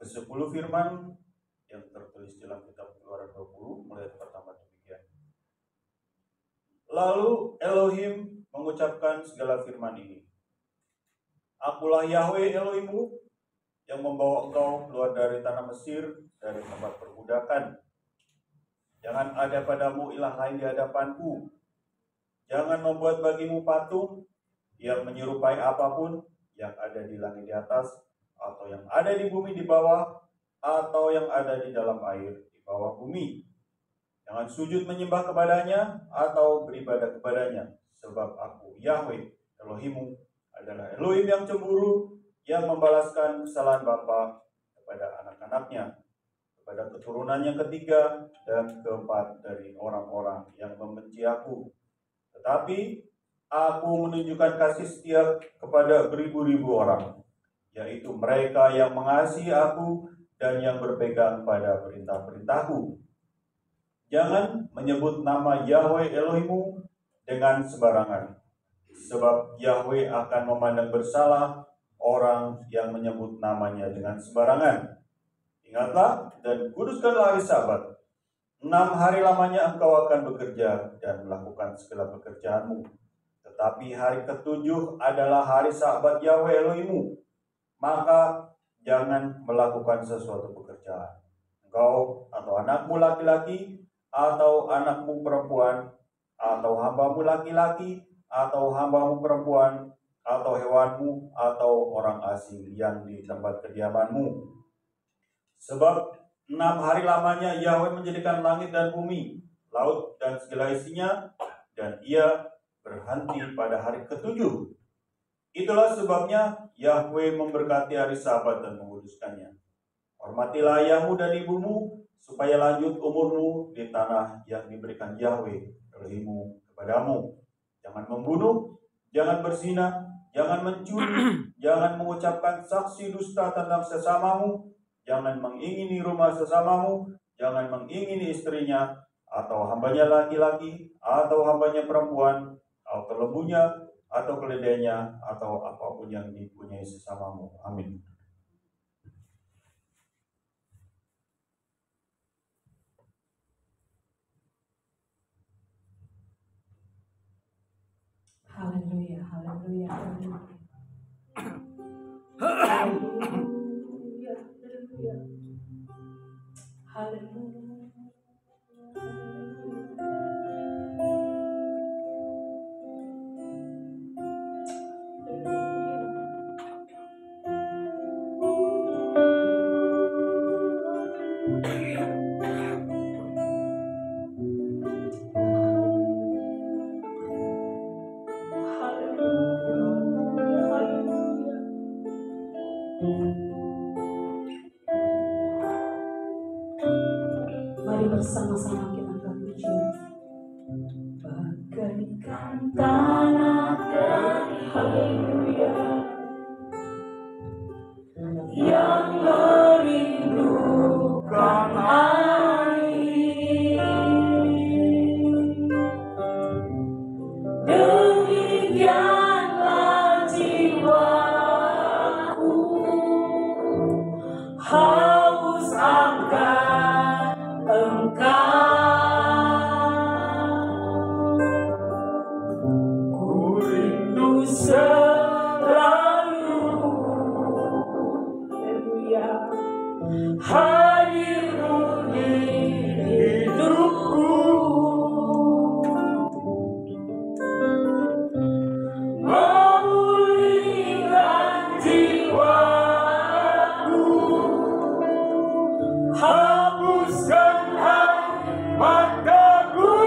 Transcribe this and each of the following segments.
Ke-10 firman yang tertulis dalam kitab Keluaran 20 mulai ayat pertama demikian. Lalu Elohim mengucapkan segala firman ini. Akulah Yahweh Elohimmu yang membawa engkau keluar dari tanah Mesir, dari tempat perbudakan. Jangan ada padamu ilah lain di hadapanku. Jangan membuat bagimu patung yang menyerupai apapun yang ada di langit di atas, atau yang ada di bumi di bawah, atau yang ada di dalam air di bawah bumi. Jangan sujud menyembah kepadanya atau beribadah kepadanya, sebab aku, Yahweh, Elohimmu, adalah Elohim yang cemburu, yang membalaskan kesalahan bapa kepada anak-anaknya, kepada keturunan yang ketiga dan keempat dari orang-orang yang membenci aku. Tetapi aku menunjukkan kasih setia kepada beribu-ribu orang, yaitu mereka yang mengasihi aku dan yang berpegang pada perintah-perintahku. Jangan menyebut nama Yahweh Elohimmu dengan sembarangan, sebab Yahweh akan memandang bersalah orang yang menyebut namanya dengan sembarangan. Ingatlah dan kuduskanlah hari Sabat. 6 hari lamanya engkau akan bekerja dan melakukan segala pekerjaanmu. Tetapi hari ke-7 adalah hari Sabat Yahweh Elohimmu. Maka jangan melakukan sesuatu pekerjaan. Engkau atau anakmu laki-laki, atau anakmu perempuan, atau hambamu laki-laki, atau hambamu perempuan, atau hewanmu, atau orang asing yang di tempat kediamanmu. Sebab 6 hari lamanya Yahweh menjadikan langit dan bumi, laut dan segala isinya, dan ia berhenti pada hari ke-7. Itulah sebabnya Yahweh memberkati hari Sabat dan menguduskannya. Hormatilah ayahmu dan ibumu, supaya lanjut umurmu di tanah yang diberikan Yahweh Elohimmu kepadamu. Jangan membunuh, jangan berzina, jangan mencuri, jangan mengucapkan saksi dusta tentang sesamamu, jangan mengingini rumah sesamamu, jangan mengingini istrinya, atau hambanya laki-laki, atau hambanya perempuan, atau lembunya, atau keledainya, atau apapun yang dipunyai sesamamu. Amin. Haleluya, haleluya, haleluya. Haleluya, haleluya. Haleluya. Mari bersama-sama kita angkat pujian. Bagaikan tanah dari haleluya yang merindukan air, demikianlah jiwaku haus akan Engkau. Ku rindu selalu, haleluya, hadirmu di hidupku, memulihkan jiwaku, hapuskan air mataku,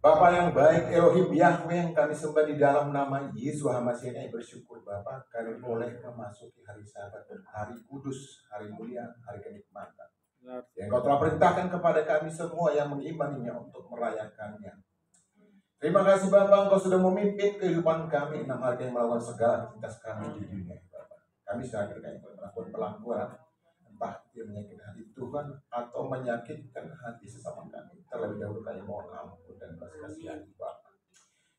Bapa yang baik, Elohim Yahweh yang kami sembah di dalam nama Yesus HaMashiach, kami bersyukur Bapa, kami boleh memasuki hari Sabat dan hari kudus, hari mulia, hari kenikmatan. Yang Kau telah perintahkan kepada kami semua yang mengimaninya untuk merayakannya. Terima kasih Bapa, Engkau sudah memimpin kehidupan kami 6 hari yang melakukan segala aktivitas kami di dunia Bapa. Kami sadar kami melakukan pelanggaran, entah dia menyakitkan hati Tuhan atau menyakitkan hati sesama kami. Terlebih dahulu kami mohon ampun dan belas kasihan Bapa.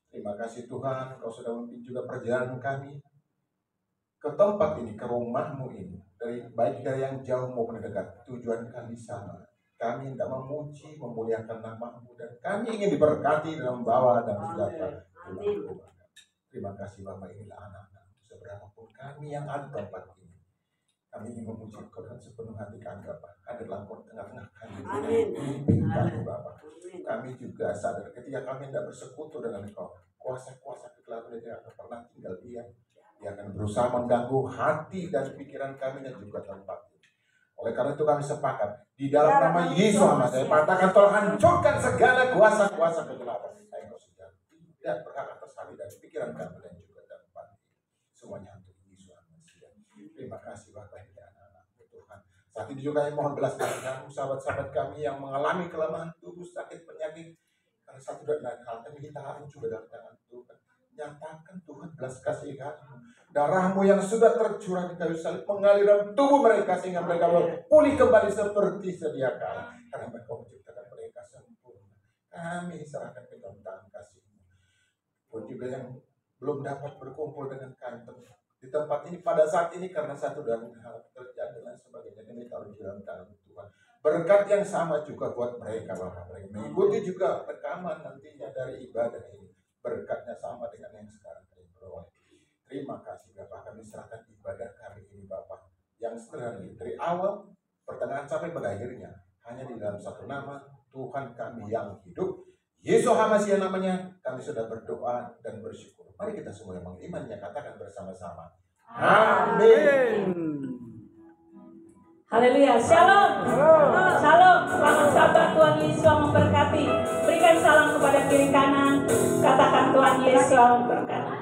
Terima kasih Tuhan, Kau sudah memimpin juga perjalanan kami ke tempat ini, ke rumah-Mu ini, baik dari yang jauh maupun dekat. Tujuan kami sama. Kami hendak memuji, memuliakan nama-Mu, dan kami ingin diberkati dalam bawa dan sejahtera. Terima kasih Bapak, inilah anak-anak. Seberapapun kami yang ada di tempat ini, Kami ingin memuji Engkau dengan sepenuh hati kami Bapak. Hadirlah Engkau tengah-tengah kami. Amin. Pimpin kami Amin. Bapak. Kami juga sadar ketika kami tidak bersekutu dengan Engkau, kuasa-kuasa kegelapan tidak akan pernah tinggal diam. Dia akan berusaha mengganggu hati dan pikiran kami dan juga tempat ini. Oleh karena itu kami sepakat di dalam nama Yesus saya katakan tolong hancurkan segala kuasa-kuasa kegelapan. Saya Engkau sudah tidak berhak atas hati dan pikiran kami dan juga tempat ini. Semuanya untuk Yesus Masihi. Terima kasih Bapak dan anak-anak Tuhan. Saat ini juga yang mohon belas kasihan sahabat-sahabat kami yang mengalami kelemahan tubuh, sakit, penyakit. Karena satu dan lain hal kami kita harus juga dalam tangan Tuhan. Nyatakan Tuhan belas kasihan-Mu. Darah-Mu yang sudah tercurah di kayu salib mengalir dalam tubuh mereka sehingga mereka pulih kembali seperti sedia kala. Karena Engkau menciptakan mereka sempurna. Kami serahkan ke dalam tangan kasih-Mu. Pun juga yang belum dapat berkumpul dengan kami di tempat ini pada saat ini karena satu dan hal terjadi dan sebagainya, ini taruh di dalam tangan Tuhan. Berkat yang sama juga buat mereka Bapak. Mereka mengikuti juga rekaman nantinya dari ibadah ini. Berkatnya sama dengan yang sekarang kami peroleh. Terima kasih Bapak, kami serahkan ibadah kami ini Bapak yang sederhana dari awal, pertengahan sampai pada akhirnya hanya di dalam satu nama Tuhan kami yang hidup, Yesus Masihi namanya. Kami sudah berdoa dan bersyukur. Mari kita semua yang mengimannya katakan bersama-sama. Amin. Haleluya. Shalom. Shalom. Selamat sabat, Tuhan Yesus memberkati. Berikan salam kepada kiri kanan. Katakan Tuhan Yesus memberkati.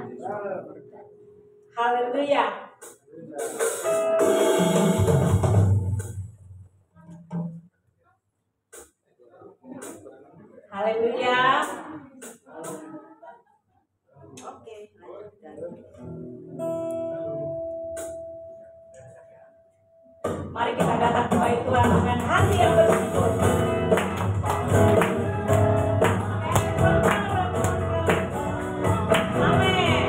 Haleluya. Haleluya. Oke, lanjutkan. Mari kita datang kepada Tuhan dengan hati yang bersyukur. Amin.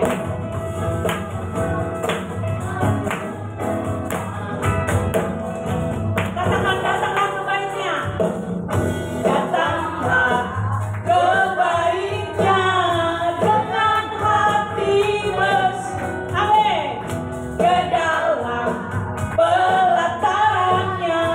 Katakan datanglah kebaiknya. Datanglah kebaiknya dengan hati bersih. Amin. Ke dalam pelatarannya.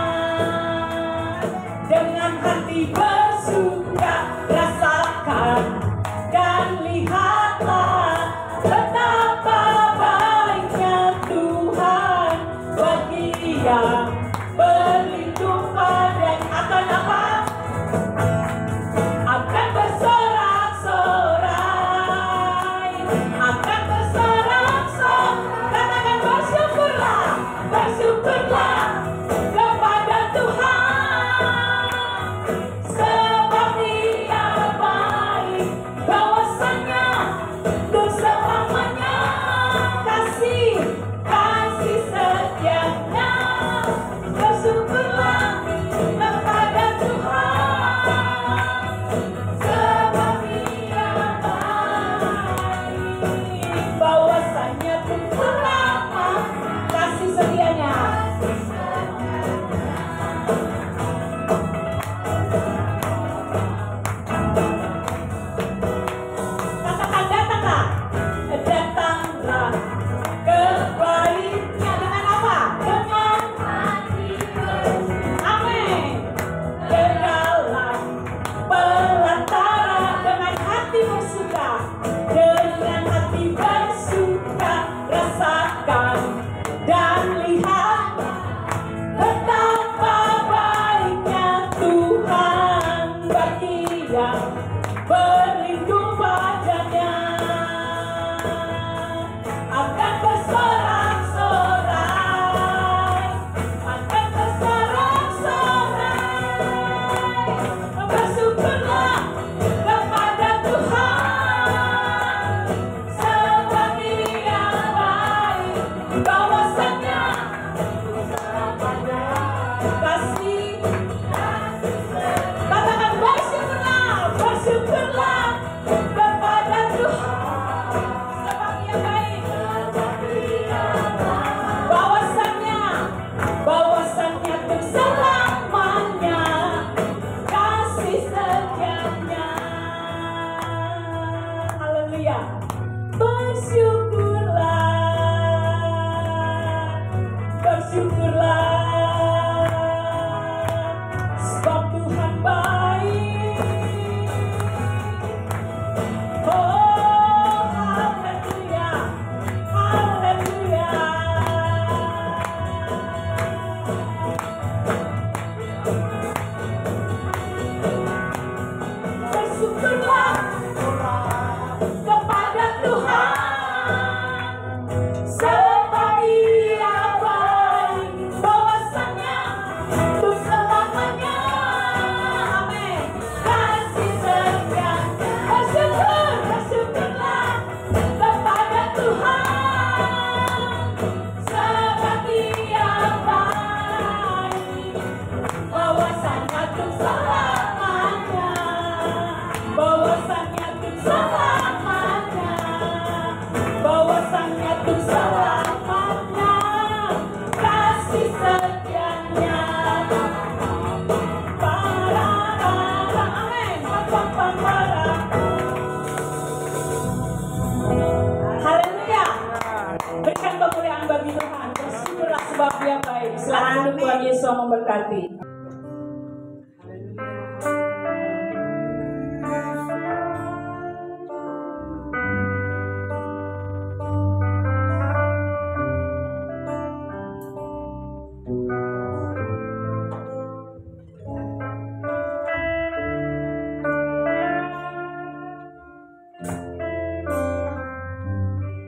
Yesus memberkati.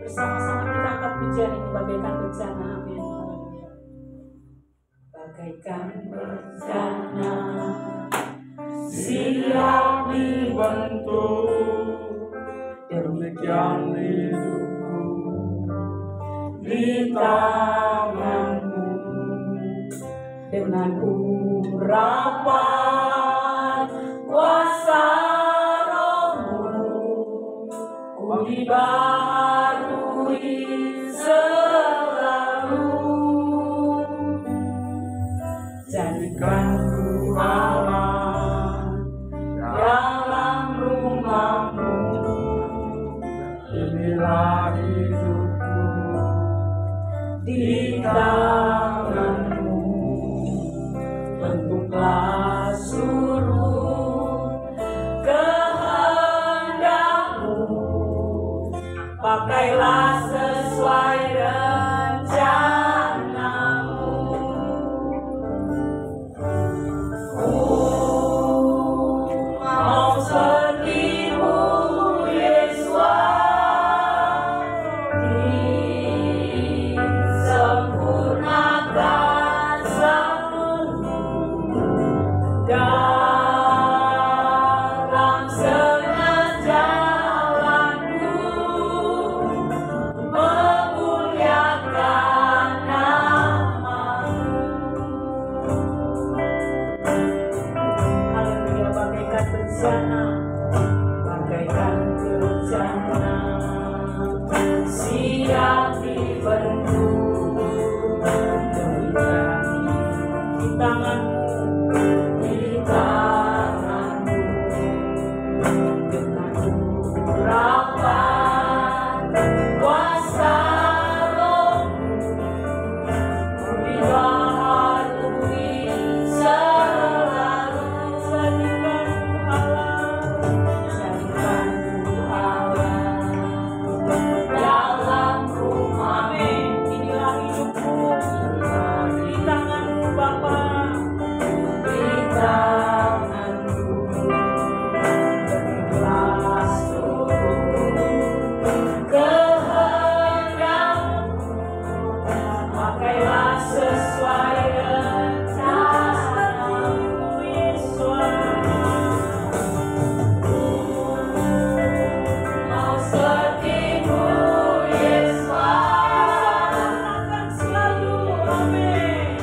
Bersama-sama kita angkat pujian ini bagaikan bencana. Amin. Bagaikan bencana siap dibentuk, demikian hidupku di tanganmu. Dengan urapan kuasa Rohmu, ku dibaharui selalu. Jadikan ku aman dalam rumahmu, inilah hidupku di tanganmu. Bentuklah seluruh kehendakmu, pakailah sesuai rencanamu. Mau seperti-Mu, Yesus, disempurnakan seluruh dalam segala jalanku, memuliakan nama-Mu. Haleluya, bagaikan bencana, bagaikan bencana, siap dibentuk, demikian di tanganmu, di tanganmu. Dengan urapan kuasa Rohmu, ku dibaharui selalu. Jadikan ku Allah dalam rumah. Amin. Inilah hidupku di tanganmu, Bapa, di tanganmu. Berilah seluruh kehendakmu, pakailah sesuai rencanamu, Yesus. Mau seperti-Mu, Yesus, sempurnakan selalu. Amin.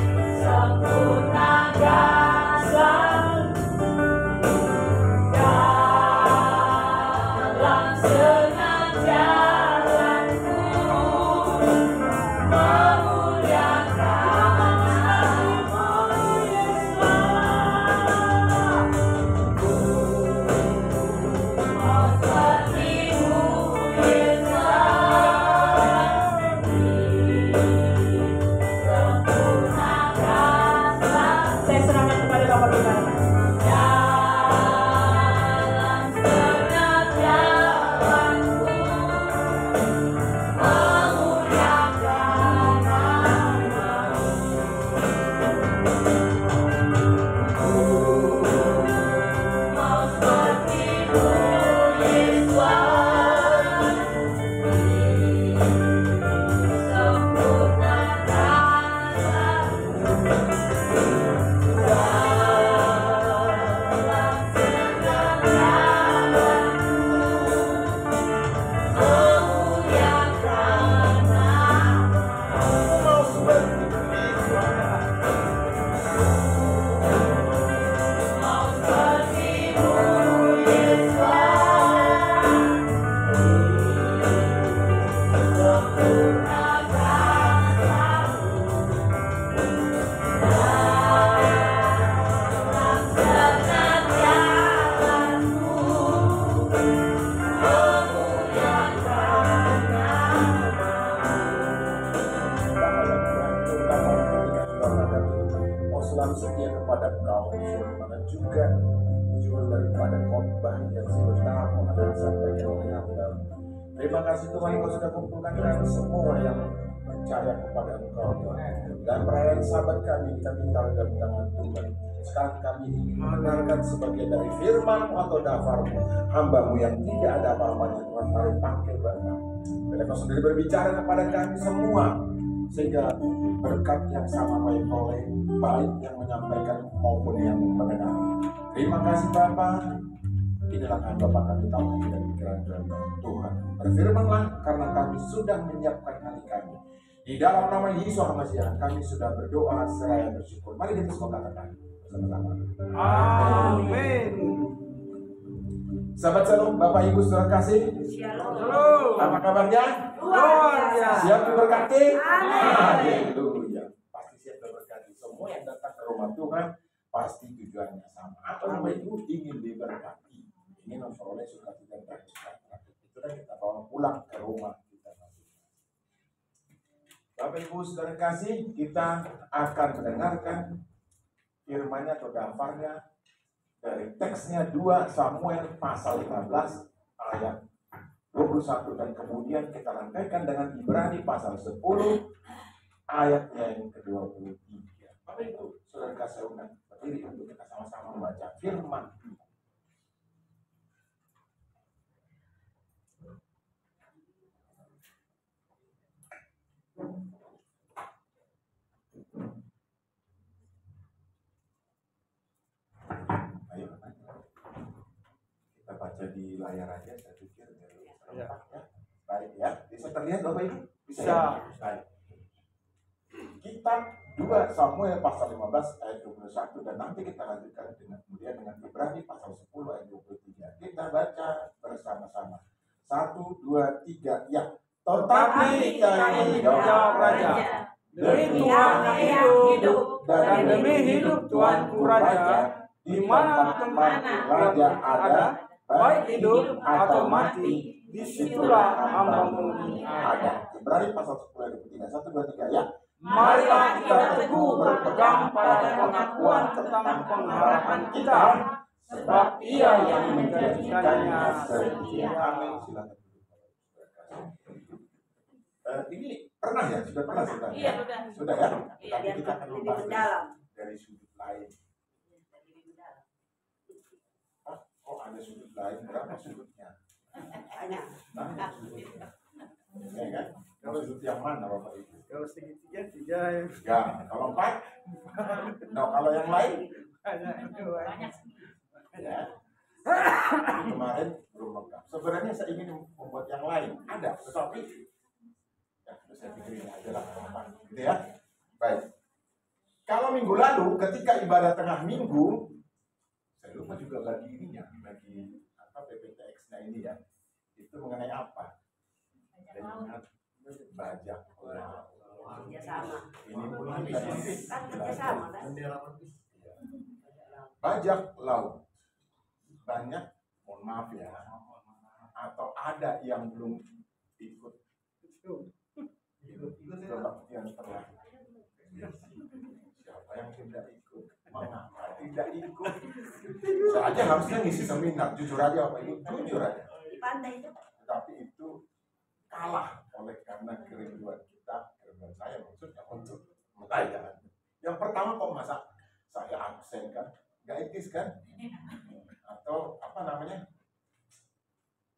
Sempurnakan selalu dalam segala jalanku, memuliakan nama-Mu, Yesus. Mau seperti-Mu, Yesus, sempurnakan selalu. Saya serahkan kepada Bapak kita. Dalam segala jalanku, memuliakan nama-Mu. Mau seperti-Mu, Yesus, sempurnakan selalu dalam kepada Engkau, sebagaimana juga judul daripada khotbah yang sebentar akan disampaikan oleh hamba. Terima kasih Tuhan, Engkau sudah kumpulkan kami semua yang percaya kepada Engkau Tuhan. Dan perayaan Sabat kami kita minta dalam tangan Tuhan. Sekarang kami ingin mendengarkan sebagian dari firman-Mu atau dafar-Mu, hamba-Mu yang tidak ada apa-apanya Tuhan. Mari panggil Bapa. Bila Kau sendiri berbicara kepada kami semua, sehingga berkat yang sama baik yang menyampaikan maupun yang mendengar. Terima kasih Bapa. Inilah hamba kami tahu dan pikiran Tuhan. Berfirmanlah karena kami sudah menyiapkan hati kami. Di dalam nama Yesus Masihi kami sudah berdoa seraya bersyukur. Mari kita semua katakan bersama-sama. Amin. Sahabat Shalom, Bapak Ibu saudara kasih. Shalom. Apa kabarnya? Luar biasa. Siap diberkati? Amin. Haleluya. Pasti siap diberkati. Semua yang datang ke rumah Tuhan pasti tujuannya sama. Apa Bapak Ibu ingin diberkati? Ingin memperoleh sukacita dan sejahtera. Itulah kita bawa pulang ke rumah kita masing-masing. Bapak Ibu saudara kasih, kita akan mendengarkan firman-Nya atau daftarnya dari teksnya 2 Samuel pasal 15 ayat 21 dan kemudian kita rangkaikan dengan Ibrani pasal 10 ayatnya yang ke-23. Bapak Ibu saudara kasih, undang berdiri untuk kita sama-sama membaca firman. Ayo, kita baca di layar aja, saya pikir ya. Baik ya, bisa terlihat Bapak Ibu? Bisa. Ya? Baik. Kitab 2 Samuel pasal 15 ayat 21 dan nanti kita lanjutkan kemudian dengan Ibrani pasal 10 ayat 23. Kita baca bersama-sama. 1, 2, 3, ya. Tetapi kami menjawab raja, demi Tuhan yang hidup dan demi hidup Tuanku raja, di mana tempat raja ada, baik hidup atau mati, disitulah hamba-Mu ada. Ibrani pasal 10 ayat 23. 1, 2, 3, ya. Marilah kita teguh berpegang pada pengakuan tentang pengharapan kita, sebab Ia yang menjadikannya setia. Amin. Silakan. Ini pernah ya? Sudah pernah sudah? Iya, sudah. Sudah ya? Iya, Tapi kita akan lebih membahas mendalam. dari sudut lain. Oh, ada sudut lain. Berapa sudutnya? Banyak. Banyak sudutnya. Ya kan? Kalau sudut yang mana Bapak Ibu? Kalau segitiga 3 Ya, kalau 4? Nah, kalau yang lain? banyak. Ya. Kemarin belum lengkap. Sebenarnya saya ingin membuat yang lain. Ada, tetapi ya, saya pikir ini adalah apa? Gitu ya. Baik. Kalau minggu lalu ketika ibadah tengah minggu, saya lupa juga bagi ininya, bagi apa PPTX-nya ini ya. Itu mengenai apa? Bajak laut. Kerjasama. Ini pun kita Kan kerjasama kan? bajak laut. Banyak, mohon maaf ya, atau ada yang belum ikut kebaktian terlalu. Siapa yang tidak ikut? Mengapa tidak ikut? Soalnya harusnya ngisi seminar, jujur aja Bapak Ibu, jujur aja. Di pantai itu. Tapi itu kalah oleh karena kerinduan kita, kerinduan saya maksudnya untuk melayani. Yang pertama kok masa saya absen kan, nggak etis kan? Atau apa namanya?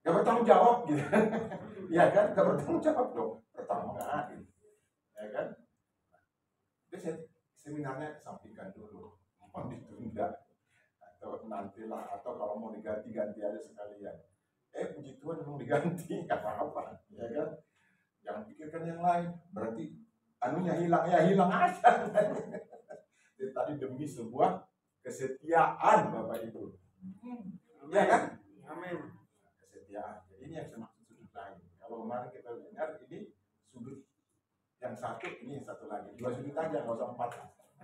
Gak bertanggung jawab gitu. Ya kan, gak bertanggung jawab dong. Pertama nggak adil, ya kan? Jadi seminarnya kesampingkan dulu, mau ditunda atau nantilah, atau kalau mau diganti aja sekalian. Puji Tuhan mau diganti, nggak apa-apa, ya kan? Jangan pikirkan yang lain. Berarti anunya hilang, ya hilang aja. Jadi tadi demi sebuah kesetiaan Bapak Ibu, ya kan? Amin. Kesetiaan. Jadi ini yang semaksud sudut lain. Kalau kemarin kita dengar ini sudut yang satu, ini yang satu lagi. 2 sudut aja, nggak usah 4.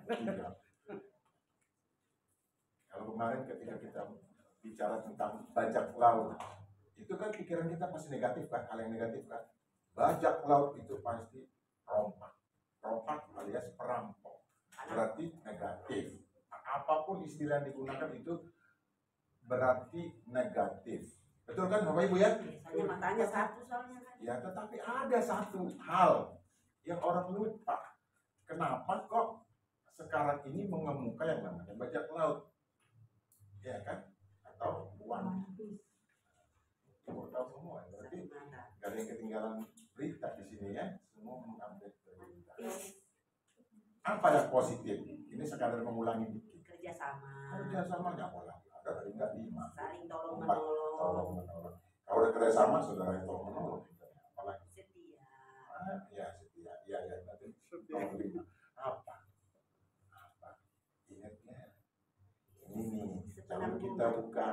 3. Kalau kemarin ketika kita bicara tentang bajak laut, itu kan pikiran kita pasti negatif kan, hal yang negatif kan. Bajak laut itu pasti rompak alias perampok, berarti negatif. apapun istilah yang digunakan itu berarti negatif. Betul kan Bapak Ibu ya? Biasanya matanya satu soalnya kan. Ya, tetapi ada satu hal yang orang lupa. Kenapa kok sekarang ini mengemuka yang namanya bajak laut? Ya kan? Atau uang. Tahu semua. Berarti gak ada yang ketinggalan berita di sini ya. Semua mengupdate berita. Apa yang positif? Ini sekadar mengulangi dikit. Kerjasama. Kerjasama nggak boleh. Ada tingkat 5. Saling tolong 4. menolong. Tolong menolong. Kalau ada kerjasama, saudara yang tolong menolong. Apalagi? Setia. Ya setia. Ya nanti tolong 5. Apa? Ingat ya. Ini nih. Kalau kita buka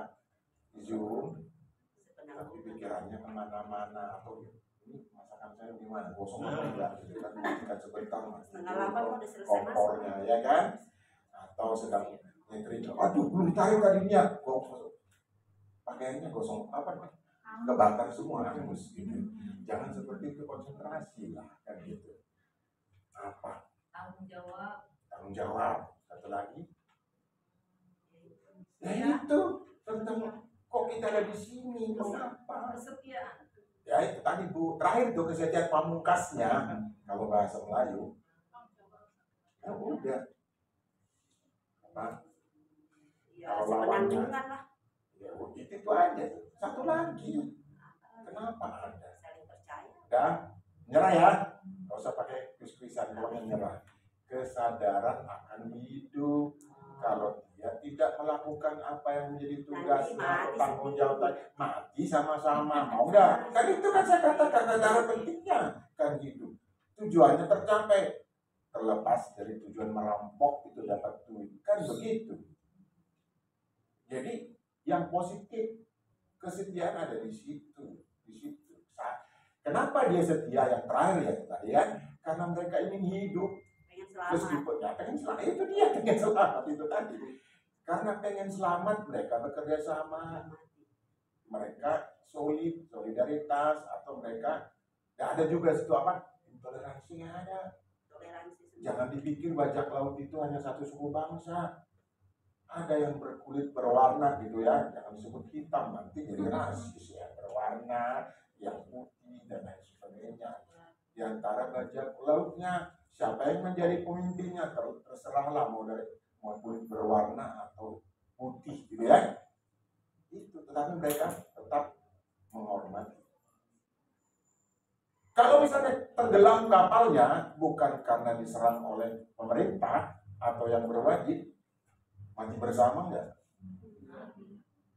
Zoom, tapi pikirannya kemana-mana atau ini masakan saya di mana? Gosong apa enggak? Gitu kan? Makan sebentar mas. Setengah 8 udah selesai masak. Kompornya ya kan? Atau sedang nyetrika. Aduh belum ditarik tadinya. Pakaiannya gosong apa nih? Kebakar semua hangus gitu. Jangan seperti itu, konsentrasi lah kan gitu. Apa? Tanggung jawab. Tanggung jawab. Satu lagi. Ya itu tentang kok kita ada di sini, mengapa? Kesetiaan. Ya itu tadi Bu, terakhir tuh kesetiaan pamungkasnya kalau bahasa Melayu. Ya udah. Apa? Ya, sepenanggungan lah. Ya itu aja. Satu lagi. Kenapa ada? Saling percaya. Dan nyerah ya. Gak usah pakai kuis-kuisan, pokoknya nyerah. Kesadaran akan hidup. Kalau dia tidak melakukan apa yang menjadi tugasnya atau tanggung jawab, mati sama-sama. Mau nggak? Kan itu kan saya katakan kesadaran pentingnya kan hidup. Tujuannya tercapai. Terlepas dari tujuan merampok itu dapat duit. Kan begitu. Jadi yang positif kesetiaan ada di situ. Kenapa dia setia yang terakhir ya tadi ya? Karena mereka ingin hidup. Pengen selamat. Pengen selamat itu dia pengen selamat itu tadi. Karena pengen selamat mereka bekerja sama, mereka solidaritas atau mereka nggak ada juga situ apa intoleransi nggak ada. Jangan dipikir bajak laut itu hanya satu suku bangsa. Ada yang berkulit berwarna gitu ya, jangan disebut hitam nanti jadi rasis ya, berwarna, yang putih dan lain sebagainya. Di antara bajak lautnya siapa yang menjadi pemimpinnya terserahlah mau kulit berwarna atau putih gitu ya. Itu tetapi mereka tetap menghormati. Kalau misalnya tenggelam kapalnya bukan karena diserang oleh pemerintah atau yang berwajib, mati bersama enggak?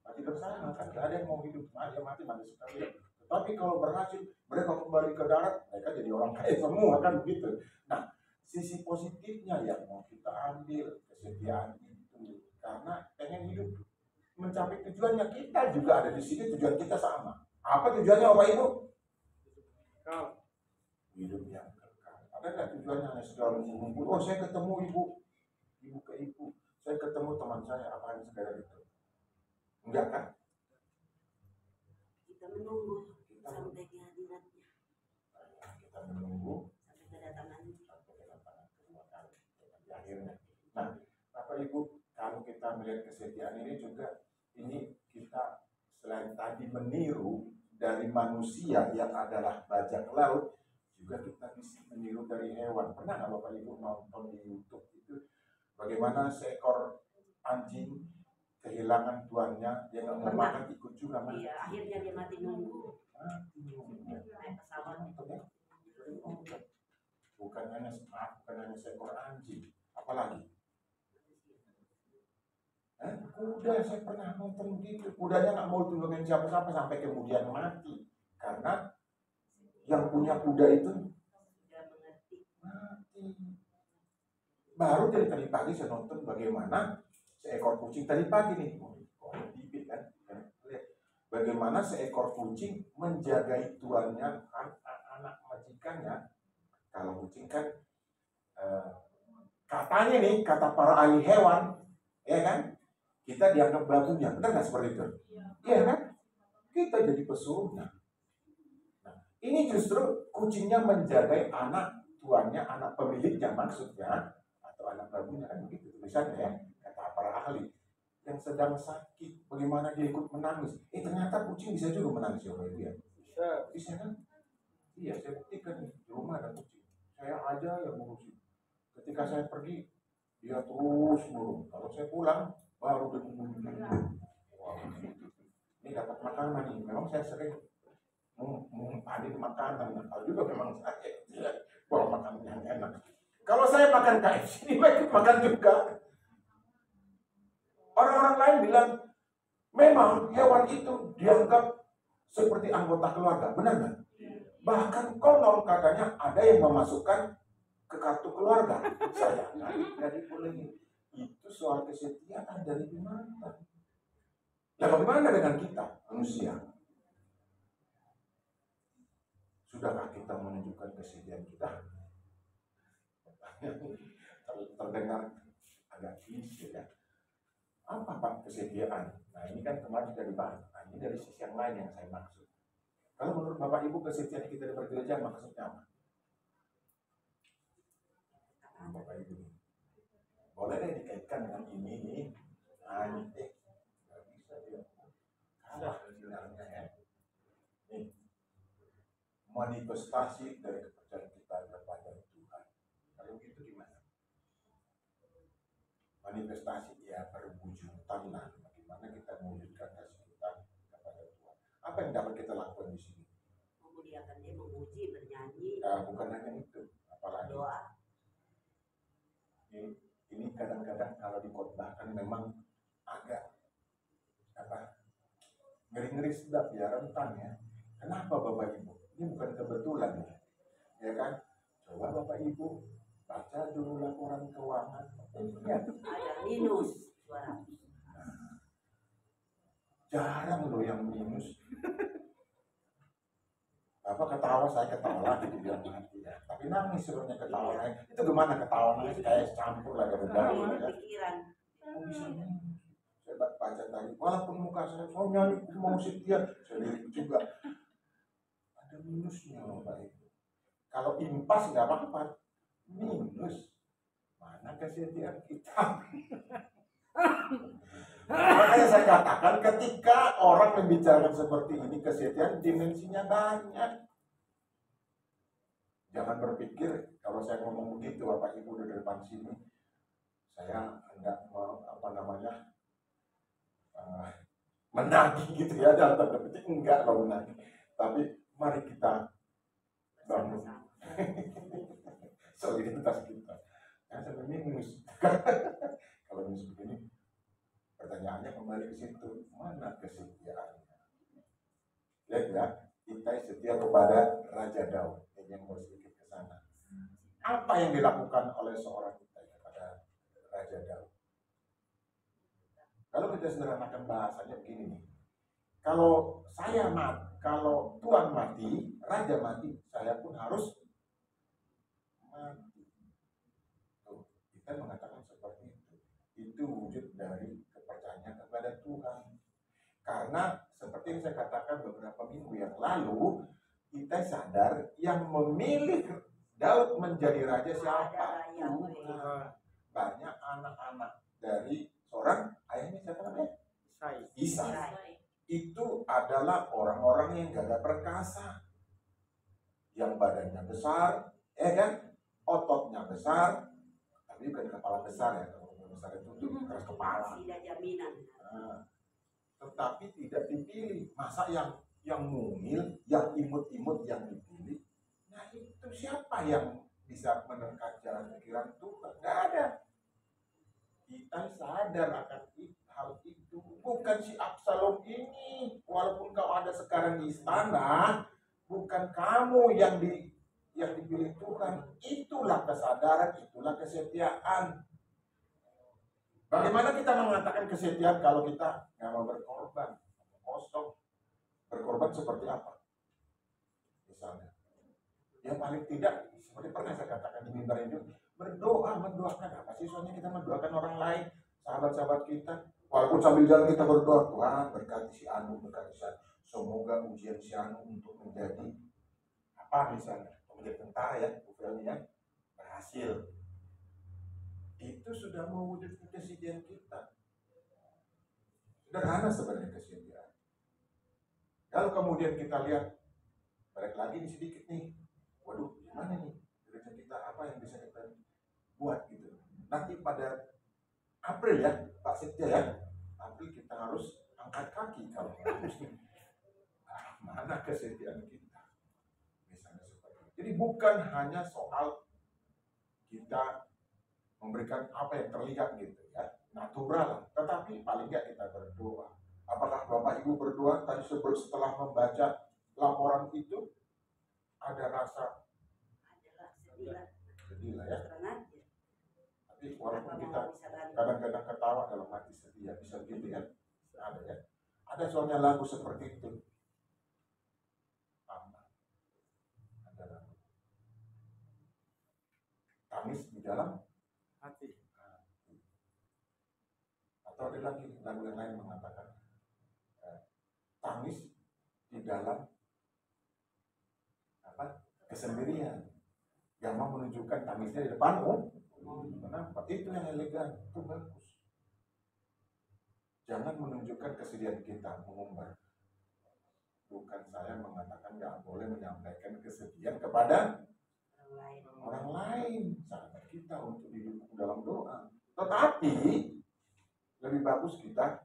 Mati bersama kan tidak ada yang mau hidup, dia mati sekali. Tetapi kalau berhasil mereka kembali ke darat, mereka jadi orang kaya semua kan begitu. Nah, sisi positifnya yang mau kita ambil kesetiaan itu karena pengen hidup mencapai tujuannya. Kita juga ada di sini, tujuan kita sama. Apa tujuannya Bapak Ibu? Hidup yang kekal. Ada nggak tujuannya hanya segala mengumpul? Oh saya ketemu ibu ke ibu, saya ketemu teman saya, apa yang segala itu? Enggak kan? Kita menunggu sampai kehadirannya. Kita menunggu Sampai kedatangannya. di akhirnya. Nah, Bapak Ibu, kalau kita melihat kesetiaan ini juga, ini kita selain tadi meniru dari manusia yang adalah bajak laut, juga kita bisa meniru dari hewan. Pernah nggak Bapak Ibu nonton di YouTube itu bagaimana seekor anjing kehilangan tuannya, dia nggak mau makan ikut juga mati. Iya, akhirnya dia mati nunggu. Naik pesawat. Bukan hanya seekor anjing, apalagi kuda. Saya pernah nonton gitu, kudanya nggak mau tundukkan siapa-siapa sampai kemudian mati karena yang punya kuda itu mati. Baru dari tadi pagi saya nonton bagaimana seekor kucing tadi pagi nih, TV kan, lihat bagaimana seekor kucing menjaga tuannya, anak majikannya. Kalau kucing kan katanya nih, kata para ahli hewan, ya kan, kita dianggap babunya, benar nggak seperti itu? Iya kan? Kita jadi pesuruhnya. Nah, ini justru kucingnya menjaga anak tuannya, anak pemiliknya maksudnya, atau anak babunya kan begitu tulisannya ya, kata para ahli yang sedang sakit, bagaimana dia ikut menangis. Ternyata kucing bisa juga menangis ya dia. Bisa kan? Iya, saya buktikan nih, di rumah ada kucing. Saya aja yang ngurusin. Ketika saya pergi, dia terus nurun. Kalau saya pulang, baru dia nurun. Wow. Ini dapat makanan nih. Memang saya sering mengumpankan makanan. Kalau juga memang saya bawa makanan yang enak. Kalau saya makan KFC, ini ikut makan juga. Orang-orang lain bilang, memang hewan itu dianggap seperti anggota keluarga. Benar nggak? Bahkan konon katanya ada yang memasukkan ke kartu keluarga. Saya dari boleh itu soal kesetiaan dari mana? Nah, bagaimana dengan kita manusia? Sudahkah kita menunjukkan kesetiaan kita? Terdengar agak klise ya. Apa Pak kesetiaan? Nah ini kan kemarin sudah dibahas. Nah, ini dari sisi yang lain yang saya maksud. Kalau menurut Bapak Ibu kesetiaan kita di bergereja maksudnya apa? Bapak Ibu, boleh deh dikaitkan dengan ini. Nah ini deh, nggak bisa dia. Kalah sebenarnya ya. Nih, manifestasi dari kepercayaan kita kepada Tuhan. Kalau gitu gimana? Manifestasi ya perwujudan lah. Bagaimana kita mewujudkan kasih kita kepada Tuhan. Apa yang dapat kita lakukan di sini? Memuliakan dia, memuji, bernyanyi, Ya, bukan hanya itu, apalagi doa. ini kadang-kadang kalau dikhotbahkan memang agak ngeri-ngeri sedap ya, rentan ya. Kenapa Bapak Ibu? Ini bukan kebetulan ya kan? Coba Bapak Ibu baca dulu laporan keuangan. Lihat. Ada minus suara. Jarang loh yang minus. Bapak ketawa, saya ketawa lagi di bilang hati ya. Tapi nangis sebenarnya ketawanya. Itu gimana ketawanya? Kayak campur lagi berdarah ya. Pikiran. Oh, bisa minus. Saya baca tadi, walaupun muka saya nyanyi mau setia, saya lirik juga. Ada minusnya Bapak Ibu. Kalau impas nggak apa-apa, minus. Mana kesetiaan kita? Makanya saya katakan ketika orang membicarakan seperti ini, kesetiaan dimensinya banyak. Jangan berpikir kalau saya ngomong begitu Bapak Ibu di depan sini, saya hendak menagih gitu ya, dalam tanda petik enggak kalau menagih. Tapi mari kita bangun soliditas kita. Yang sampai minus. Kalau minus begini, pertanyaannya kembali ke situ, mana kesetiaannya? Lihat ya, kita setia kepada Raja Daud. Yang mau sedikit ke sana. Apa yang dilakukan oleh seorang kita kepada Raja Daud? Kalau kita sederhanakan bahasanya begini nih. Kalau Tuhan mati, Raja mati, saya pun harus mati. Tuh, kita mengatakan seperti itu. Itu wujud dari kepercayaan kepada Tuhan. Karena seperti yang saya katakan beberapa minggu yang lalu, kita sadar yang memilih Daud menjadi raja siapa? Tuhan. Banyak anak-anak dari seorang ayahnya siapa namanya? Isai. Itu adalah orang-orang yang gagah perkasa, yang badannya besar, ya kan? Ototnya besar, tapi bukan kepala besar ya. Kalau besar itu keras kepala. Tidak jaminan. Nah, tetapi tidak dipilih. Masa yang mungil, yang imut-imut yang dipilih? Nah itu siapa yang bisa menerka jalan pikiran Tuhan? Tidak ada. Kita sadar akan hal itu. Bukan si Absalom ini. Walaupun kau ada sekarang di istana, bukan kamu yang dipilih Tuhan. Itulah kesadaran, itulah kesetiaan. Bagaimana kita mengatakan kesetiaan kalau kita nggak mau berkorban, kosong? Berkorban seperti apa? Misalnya, yang paling tidak seperti pernah saya katakan di mimbar itu, mendoakan apa sih? Soalnya kita mendoakan orang lain, sahabat-sahabat kita. Walaupun sambil jalan kita berdoa, Tuhan berkati si Anu, berkati si Anu. Semoga ujian si Anu untuk menjadi apa misalnya, menjadi tentara ya, bukannya berhasil. Itu sudah mewujudkan kesediaan kita. Sederhana sebenarnya kesetiaan. Kalau kemudian kita lihat, balik lagi nih sedikit nih, waduh gimana nih gereja kita, apa yang bisa kita buat gitu. Nanti pada April ya Pak Setia ya, April kita harus angkat kaki kalau mana kesetiaan kita. Misalnya seperti itu. Jadi bukan hanya soal kita memberikan apa yang terlihat gitu ya, natural, tetapi paling nggak kita berdoa. Apakah Bapak Ibu berdoa tadi setelah membaca laporan itu ada rasa sedih lah ya? Tapi walaupun kita kadang-kadang ketawa dalam hati sedih, ya bisa begitu ya? Ada ya? Ada soalnya lagu seperti itu. Ada lagu. Tangis di dalam Hati. atau ada lagi lagu yang lain mengatakan tangis di dalam kesendirian, yang mau menunjukkan tangisnya di depan kenapa? Itu yang elegan, itu bagus. Jangan menunjukkan kesedihan kita mengumbar. Bukan saya mengatakan nggak boleh menyampaikan kesedihan kepada orang lain, sahabat kita untuk didukung dalam doa. Tetapi lebih bagus kita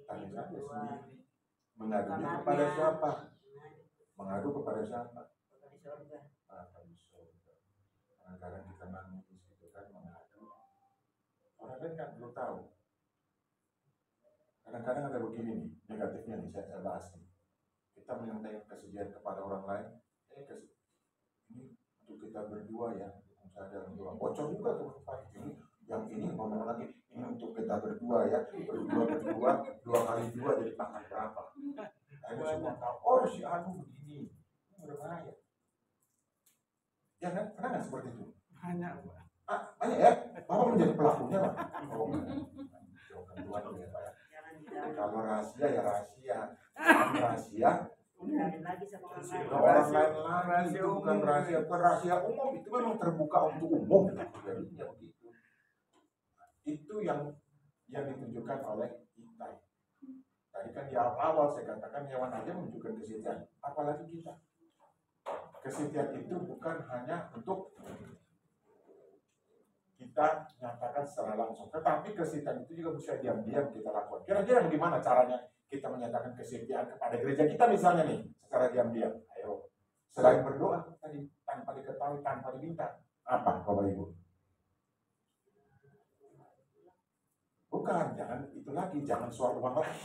tanya saja sendiri. Mengadunya kepada siapa? Mengadu kepada siapa? Kadang-kadang kita nangis gitu kan, mengadu. Orang lain kan belum tahu. Kadang-kadang ada begini nih, negatifnya nih saya bahas nih. Kita menyampaikan kesedihan kepada orang lain, ini untuk kita berdua ya, untuk saya dalam doa. Bocor juga tuh Pak. Yang ini ngomong lagi, ini untuk kita berdua ya, berdua, 2 kali 2 jadi pangkat berapa? Akhirnya semua tahu, oh si Anu begini, ini berbahaya. Ya kan? Pernah nggak seperti itu? Banyak, Pak. Banyak ya? Bapak menjadi pelakunya Pak? Oh, jauhkan Tuhan ya Pak ya. Kalau rahasia ya rahasia, rahasia. Orang lain lagi itu bukan rahasia umum, itu memang terbuka untuk umum. Jadi ya begitu. Itu yang ditunjukkan oleh kita. Tadi kan di awal saya katakan hewan aja menunjukkan kesetiaan, apalagi kita. Kesetiaan itu bukan hanya untuk kita nyatakan secara langsung, tetapi kesetiaan itu juga bisa diam-diam kita lakukan. Kira-kira bagaimana caranya kita menyatakan kesetiaan kepada gereja kita misalnya nih, secara diam-diam? Ayo, selain berdoa tadi, tanpa diketahui, tanpa diminta, apa Bapak Ibu? Bukan, jangan itu lagi, jangan soal uang lagi.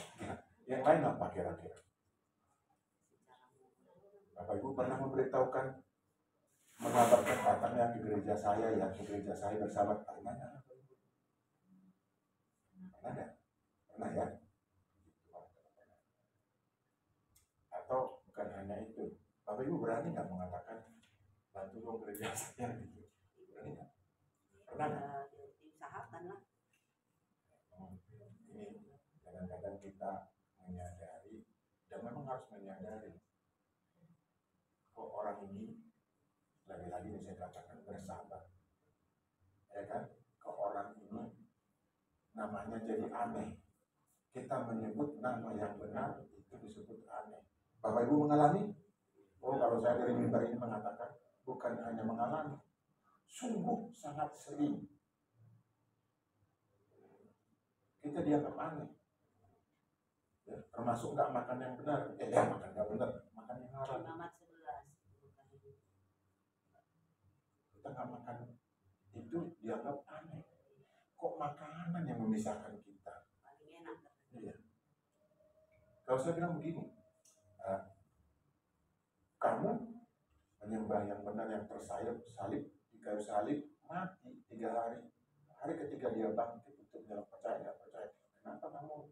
Yang lain apa kira-kira? Bapak Ibu pernah memberitahukan, mengabarkan datangnya ke gereja saya ya, ke gereja saya bersama mana? Pernah ya? Pernah ya? Atau bukan hanya itu, Bapak Ibu berani nggak mengatakan bantu dong gereja saya gitu? Berani nggak? Pernah nggak? Diusahakan lah. Ini kadang-kadang kita menyadari, dan memang harus menyadari kok orang ini lagi-lagi saya katakan bersabar, ya kan? Kok orang ini namanya jadi aneh, kita menyebut nama yang benar itu disebut aneh. Bapak Ibu mengalami? Oh, kalau saya dari mimbar ini mengatakan bukan hanya mengalami, sungguh sangat sering kita dianggap aneh, ya, termasuk nggak makan yang benar, makan nggak benar, makan yang haram. Kita nggak makan itu dianggap aneh. Kok makanan yang memisahkan kita? Iya. Kalau saya bilang begini, kamu menyembah yang benar yang tersalib di kayu salib, mati 3 hari. Hari ketiga dia bangkit untuk bilang percaya. Kenapa kamu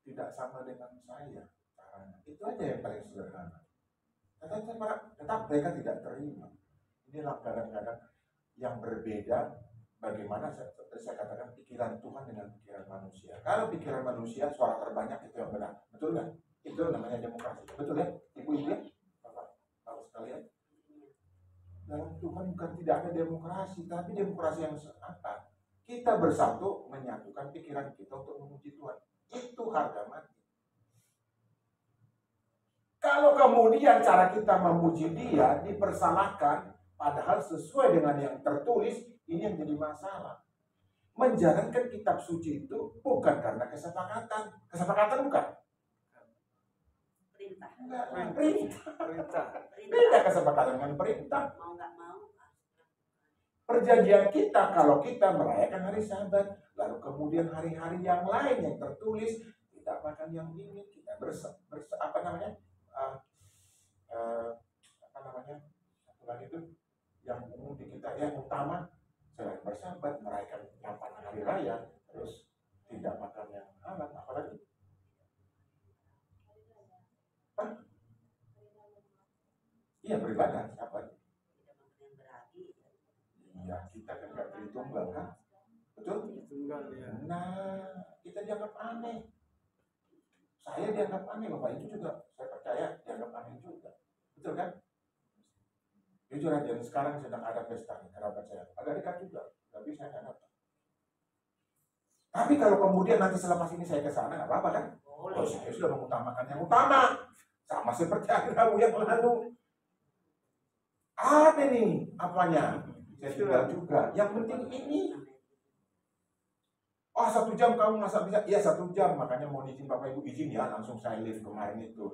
tidak sama dengan saya caranya? Itu aja yang paling sederhana. Tetap mereka tidak terima. Inilah kadang-kadang yang berbeda. Bagaimana seperti saya katakan pikiran Tuhan dengan pikiran manusia. Kalau pikiran manusia suara terbanyak itu yang benar, betul nggak? Itu namanya demokrasi, betul ya? Ibu-ibu ya, bapak sekalian. Dalam Tuhan bukan tidak ada demokrasi, tapi demokrasi yang apa? Kita bersatu menyatukan pikiran kita untuk memuji Tuhan. Itu harga mati. Kalau kemudian cara kita memuji Dia dipersalahkan, padahal sesuai dengan yang tertulis, ini yang jadi masalah. Menjalankan kitab suci itu bukan karena kesepakatan. Kesepakatan bukan? Perintah. Enggak, perintah. Perintah. Beda kesepakatan dengan perintah. Mau nggak mau. Perjanjian kita kalau kita merayakan hari Sabat, lalu kemudian hari-hari yang lain yang tertulis, tidak makan yang dingin, kita apa namanya? Satu lagi itu yang umum di kita, yang utama selain bersabat, merayakan 8 hari raya, terus tidak makan yang halal, apalagi? Iya, beribadah, sabat. Tidak makan yang beragi. Iya, kita kan nggak beli tunggal kan? Betul? Tunggal ya. Nah, kita dianggap aneh. Saya dianggap aneh, Bapak itu juga. Saya percaya dianggap aneh juga. Betul kan? Jujur aja, sekarang sedang ada pesta nih, kerabat saya. Agak dekat juga, tapi saya nggak datang. Tapi kalau kemudian nanti selepas ini saya ke sana, nggak apa-apa kan? Boleh. Oh, saya sudah mengutamakan yang utama. Sama seperti hari Rabu yang lalu. Ada nih, apanya? Saya tinggal juga. Yang penting ini. Oh, 1 jam kamu masa bisa? Iya, 1 jam. Makanya mau izin Bapak Ibu izin ya, langsung saya live kemarin itu.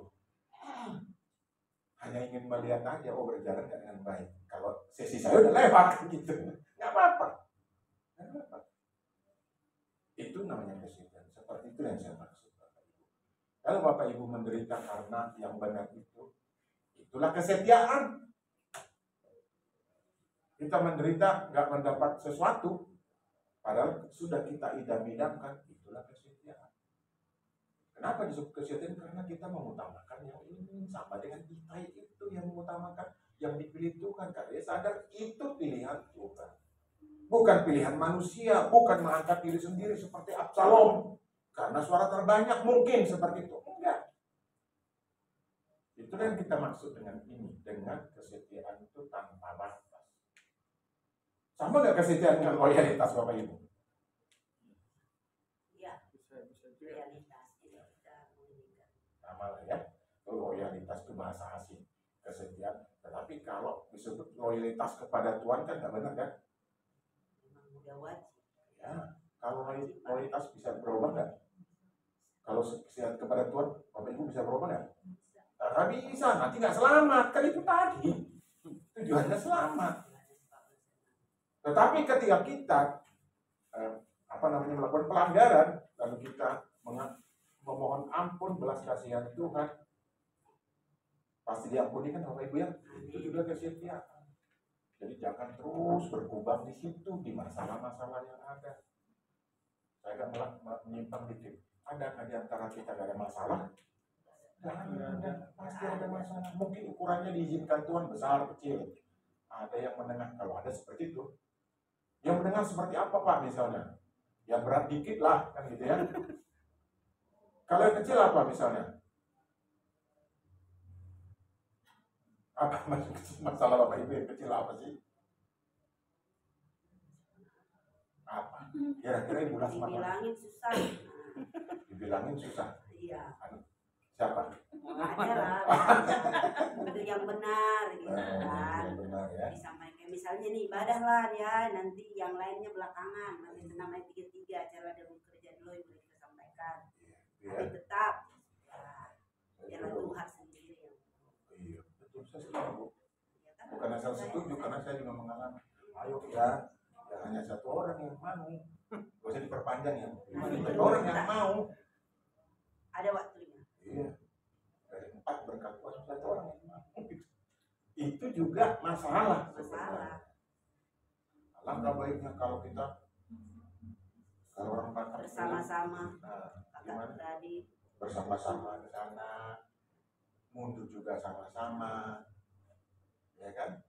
Hanya ingin melihat aja, oh berjalan nggak dengan baik. Kalau sesi saya udah lewat gitu, nggak apa-apa. Itu namanya kesedihan. Seperti itu yang saya maksud, Bapak Ibu. Kalau Bapak Ibu menderita karena yang benar itu, itulah kesetiaan. Kita menderita nggak mendapat sesuatu, padahal sudah kita idam-idamkan, itulah kesetiaan. Kenapa disebut kesetiaan? Karena kita mengutamakan yang ini, sama dengan kita itu yang mengutamakan, yang dipilih Tuhan. Karena dia sadar itu pilihan Tuhan, bukan pilihan manusia, bukan mengangkat diri sendiri seperti Absalom karena suara terbanyak mungkin seperti itu. Enggak. Itu yang kita maksud dengan ini, dengan kesetiaan itu tanpa batas. Sama nggak kesetiaan dengan loyalitas Bapak Ibu? Iya. Bisa juga. Realitas. Kita menginginkan. Sama lah ya. Loyalitas itu bahasa asing, kesetiaan. Tetapi kalau disebut loyalitas kepada Tuhan kan nggak benar kan? Memang udah wajib. Ya. Kalau loyalitas bisa berubah nggak? Kalau kesetiaan kepada Tuhan, Bapak Ibu bisa berubah nggak? Nah, bisa. Nanti nggak selamat. Kan itu tadi. Tujuannya selamat. Tetapi ketika kita melakukan pelanggaran, lalu kita memohon ampun, belas kasihan Tuhan, pasti diampuni kan Bapak Ibu ya? Itu juga kesetiaan. Jadi jangan terus berkubang di situ, di masalah-masalah yang ada. Saya agak menyimpang dikit. Adakah di antara kita gak ada masalah? Ada. Pasti ada masalah. Mungkin ukurannya diizinkan Tuhan besar, kecil. Ada yang menengah. Kalau ada seperti itu. Yang menengah seperti apa Pak misalnya? Ya berat dikit lah, kan gitu ya. Kalau yang kecil apa misalnya? Apa masalah Bapak Ibu yang kecil apa sih? Apa? Kira-kira Ibu Lasma. Dibilangin susah. Dibilangin susah. Iya. Siapa? Ada lah. Untuk yang benar gitu kan. Yang benar ya. Disampaikan misalnya nih ibadah lah ya, nanti yang lainnya belakangan. Nanti namanya 3-3 cara dalam kerja dulu yang boleh kita sampaikan. Iya. Tapi tetap biarlah Tuhan sendiri yang. Iya, betul saya setuju. Ya kan? Bukan asal setuju karena saya juga mengalami. Ayo ya hanya satu orang yang mau. Gak usah diperpanjang ya. Satu orang yang mau. Ada waktunya. Iya. Dari 4 berkat Tuhan satu orang yang mau. Itu juga masalah. Alangkah baiknya kalau orang kakak Bersama-sama. nah, Kakak tadi. bersama-sama ke sana, mundur juga sama-sama, ya kan?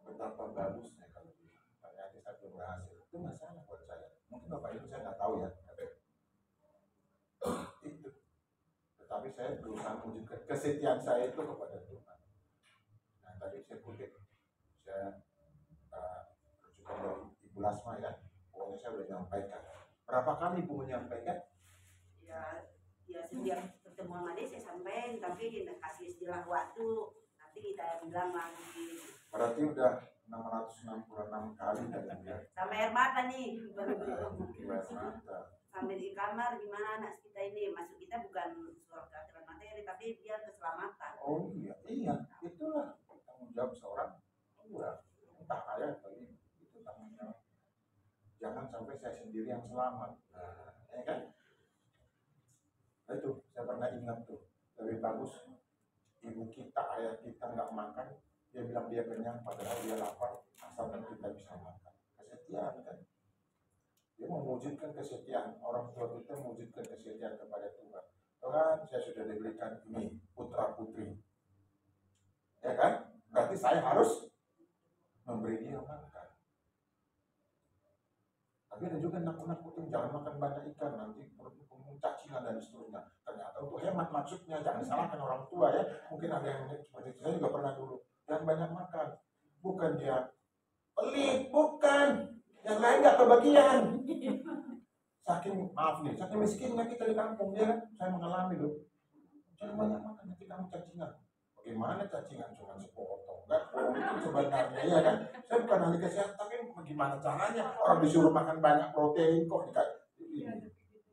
Betapa bagusnya kalau ternyata saya belum berhasil. Itu masalah buat saya. Mungkin Bapak Ibu saya nggak tahu ya. Itu. Tetapi saya berusaha menunjukkan kesetiaan saya itu kepada Tuhan. Nah tadi saya kutip, saya rujukan dari Ibu Lasma ya. Pokoknya saya sudah menyampaikan Berapa kali Ibu menyampaikan? Ya setiap ketemu sama dia saya sampaikan, tapi kasih istilah waktu, nanti kita bilang lagi. Berarti udah 666 kali kan ya? Sampai air mata nih. Air mata. Sampai di kamar gimana anak kita ini, maksud kita bukan soal keadilan materi tapi biar keselamatan. Oh iya, itulah tanggung jawab seorang tua, entah ayah atau ibu, itu tanggung jawab. Jangan sampai saya sendiri yang selamat. Nah, ya kan? Nah, itu saya pernah ingat tuh, lebih bagus ibu kita, ayah kita nggak makan, dia bilang dia kenyang, padahal dia lapar, asalkan kita bisa makan. Kesetiaan kan? Dia mewujudkan kesetiaan, orang tua kita mewujudkan kesetiaan kepada Tuhan. Tuhan, saya sudah diberikan ini, putra putri. Ya kan? Berarti saya harus memberi dia makan. Tapi ada juga nakut-nakutin, jangan makan banyak ikan, nanti perut cacingan dan seterusnya. Ternyata untuk hemat maksudnya, jangan salahkan orang tua ya. Mungkin ada yang seperti itu, saya juga pernah dulu. Jangan banyak makan. Bukan dia pelit, bukan. Yang lain gak kebagian. Saking, maaf nih, saking miskinnya kita di kampung, ya kan? Saya mengalami loh. Jangan banyak makan, nanti kamu cacingan. Bagaimana cacingan? Cuma sepotong. Gak mungkin sebenarnya, ya kan? Saya bukan ahli kesehatan, tapi bagaimana caranya? Orang disuruh makan banyak protein kok dikasih.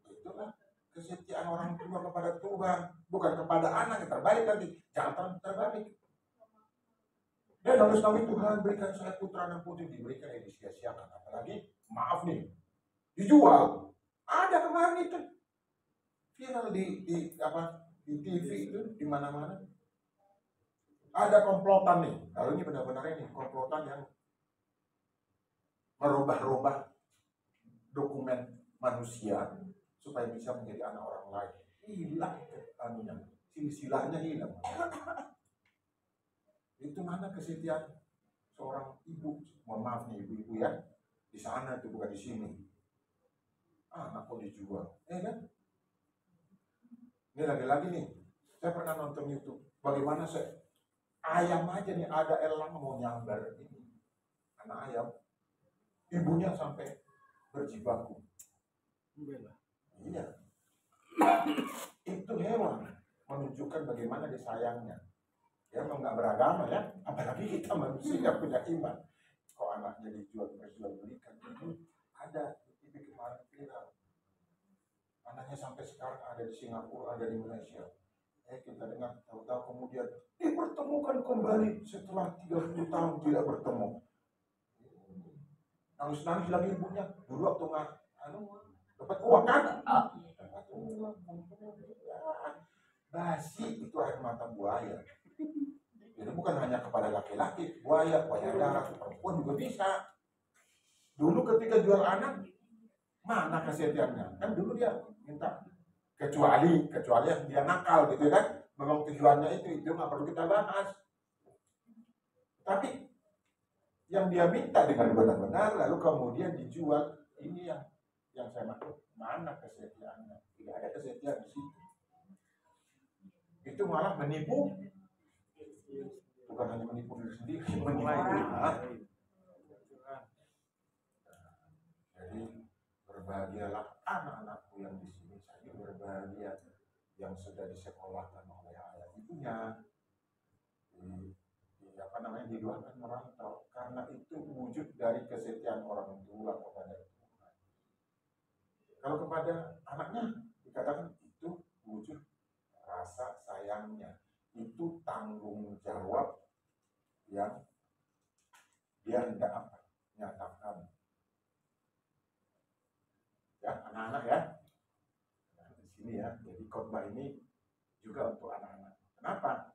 Itulah kesetiaan orang tua kepada Tuhan, bukan kepada anak. Yang terbalik nanti, jangan terbalik. Dan harus kami Tuhan berikan saya putra dan putri, diberikan yang disia-siakan. Apalagi, maaf nih, dijual. Ada kemarin itu viral di TV itu, di mana-mana. Ada komplotan nih. Kalau ini benar-benar ini komplotan yang merubah-rubah dokumen manusia supaya bisa menjadi anak orang lain. Hilang anunya, silsilahnya hilang. Itu mana kesetiaan seorang ibu? Mohon maaf nih ibu-ibu ya, di sana itu bukan di sini. Anak kok dijual, kan? Ini lagi-lagi nih, saya pernah nonton YouTube. Bagaimana ayam aja nih, ada elang mau nyambar ini, anak ayam, ibunya sampai berjibaku. Iya, itu hewan menunjukkan bagaimana disayangnya. Ya memang nggak beragama ya, apalagi kita manusia yang punya iman. Kok anaknya dijual-belikan? Ada TV kemarin viral. Anaknya sampai sekarang ada di Singapura, ada di Malaysia. Kita dengar tahu-tahu kemudian dipertemukan kembali setelah 30 tahun tidak bertemu. Nangis-nangis lagi ibunya. Dulu waktu dapat uang kan? Dapat uang. Basi itu air mata buaya. Jadi bukan hanya kepada laki-laki, buaya darat, perempuan juga bisa. Dulu ketika jual anak, mana kesetiaannya? Kan dulu dia minta kecuali yang dia nakal gitu kan. Memang tujuannya itu nggak perlu kita bahas. Tapi yang dia minta dengan benar-benar lalu kemudian dijual, ini yang saya maksud, mana kesetiaannya? Tidak ada kesetiaan di situ. Itu malah menipu. Bukan hanya menipu diri sendiri, menipu orang. Jadi berbahagialah anak-anakku yang di sini. Saya berbahagia yang sudah disekolahkan oleh ayah ibunya, didoakan merantau. Karena itu wujud dari kesetiaan orang tua kepada Tuhan. Kalau kepada anaknya dikatakan itu wujud rasa sayangnya, itu tanggung jawab yang dia hendak nyatakan. Ya, anak-anak ya. Nah, di sini ya. Jadi khotbah ini juga untuk anak-anak. Kenapa?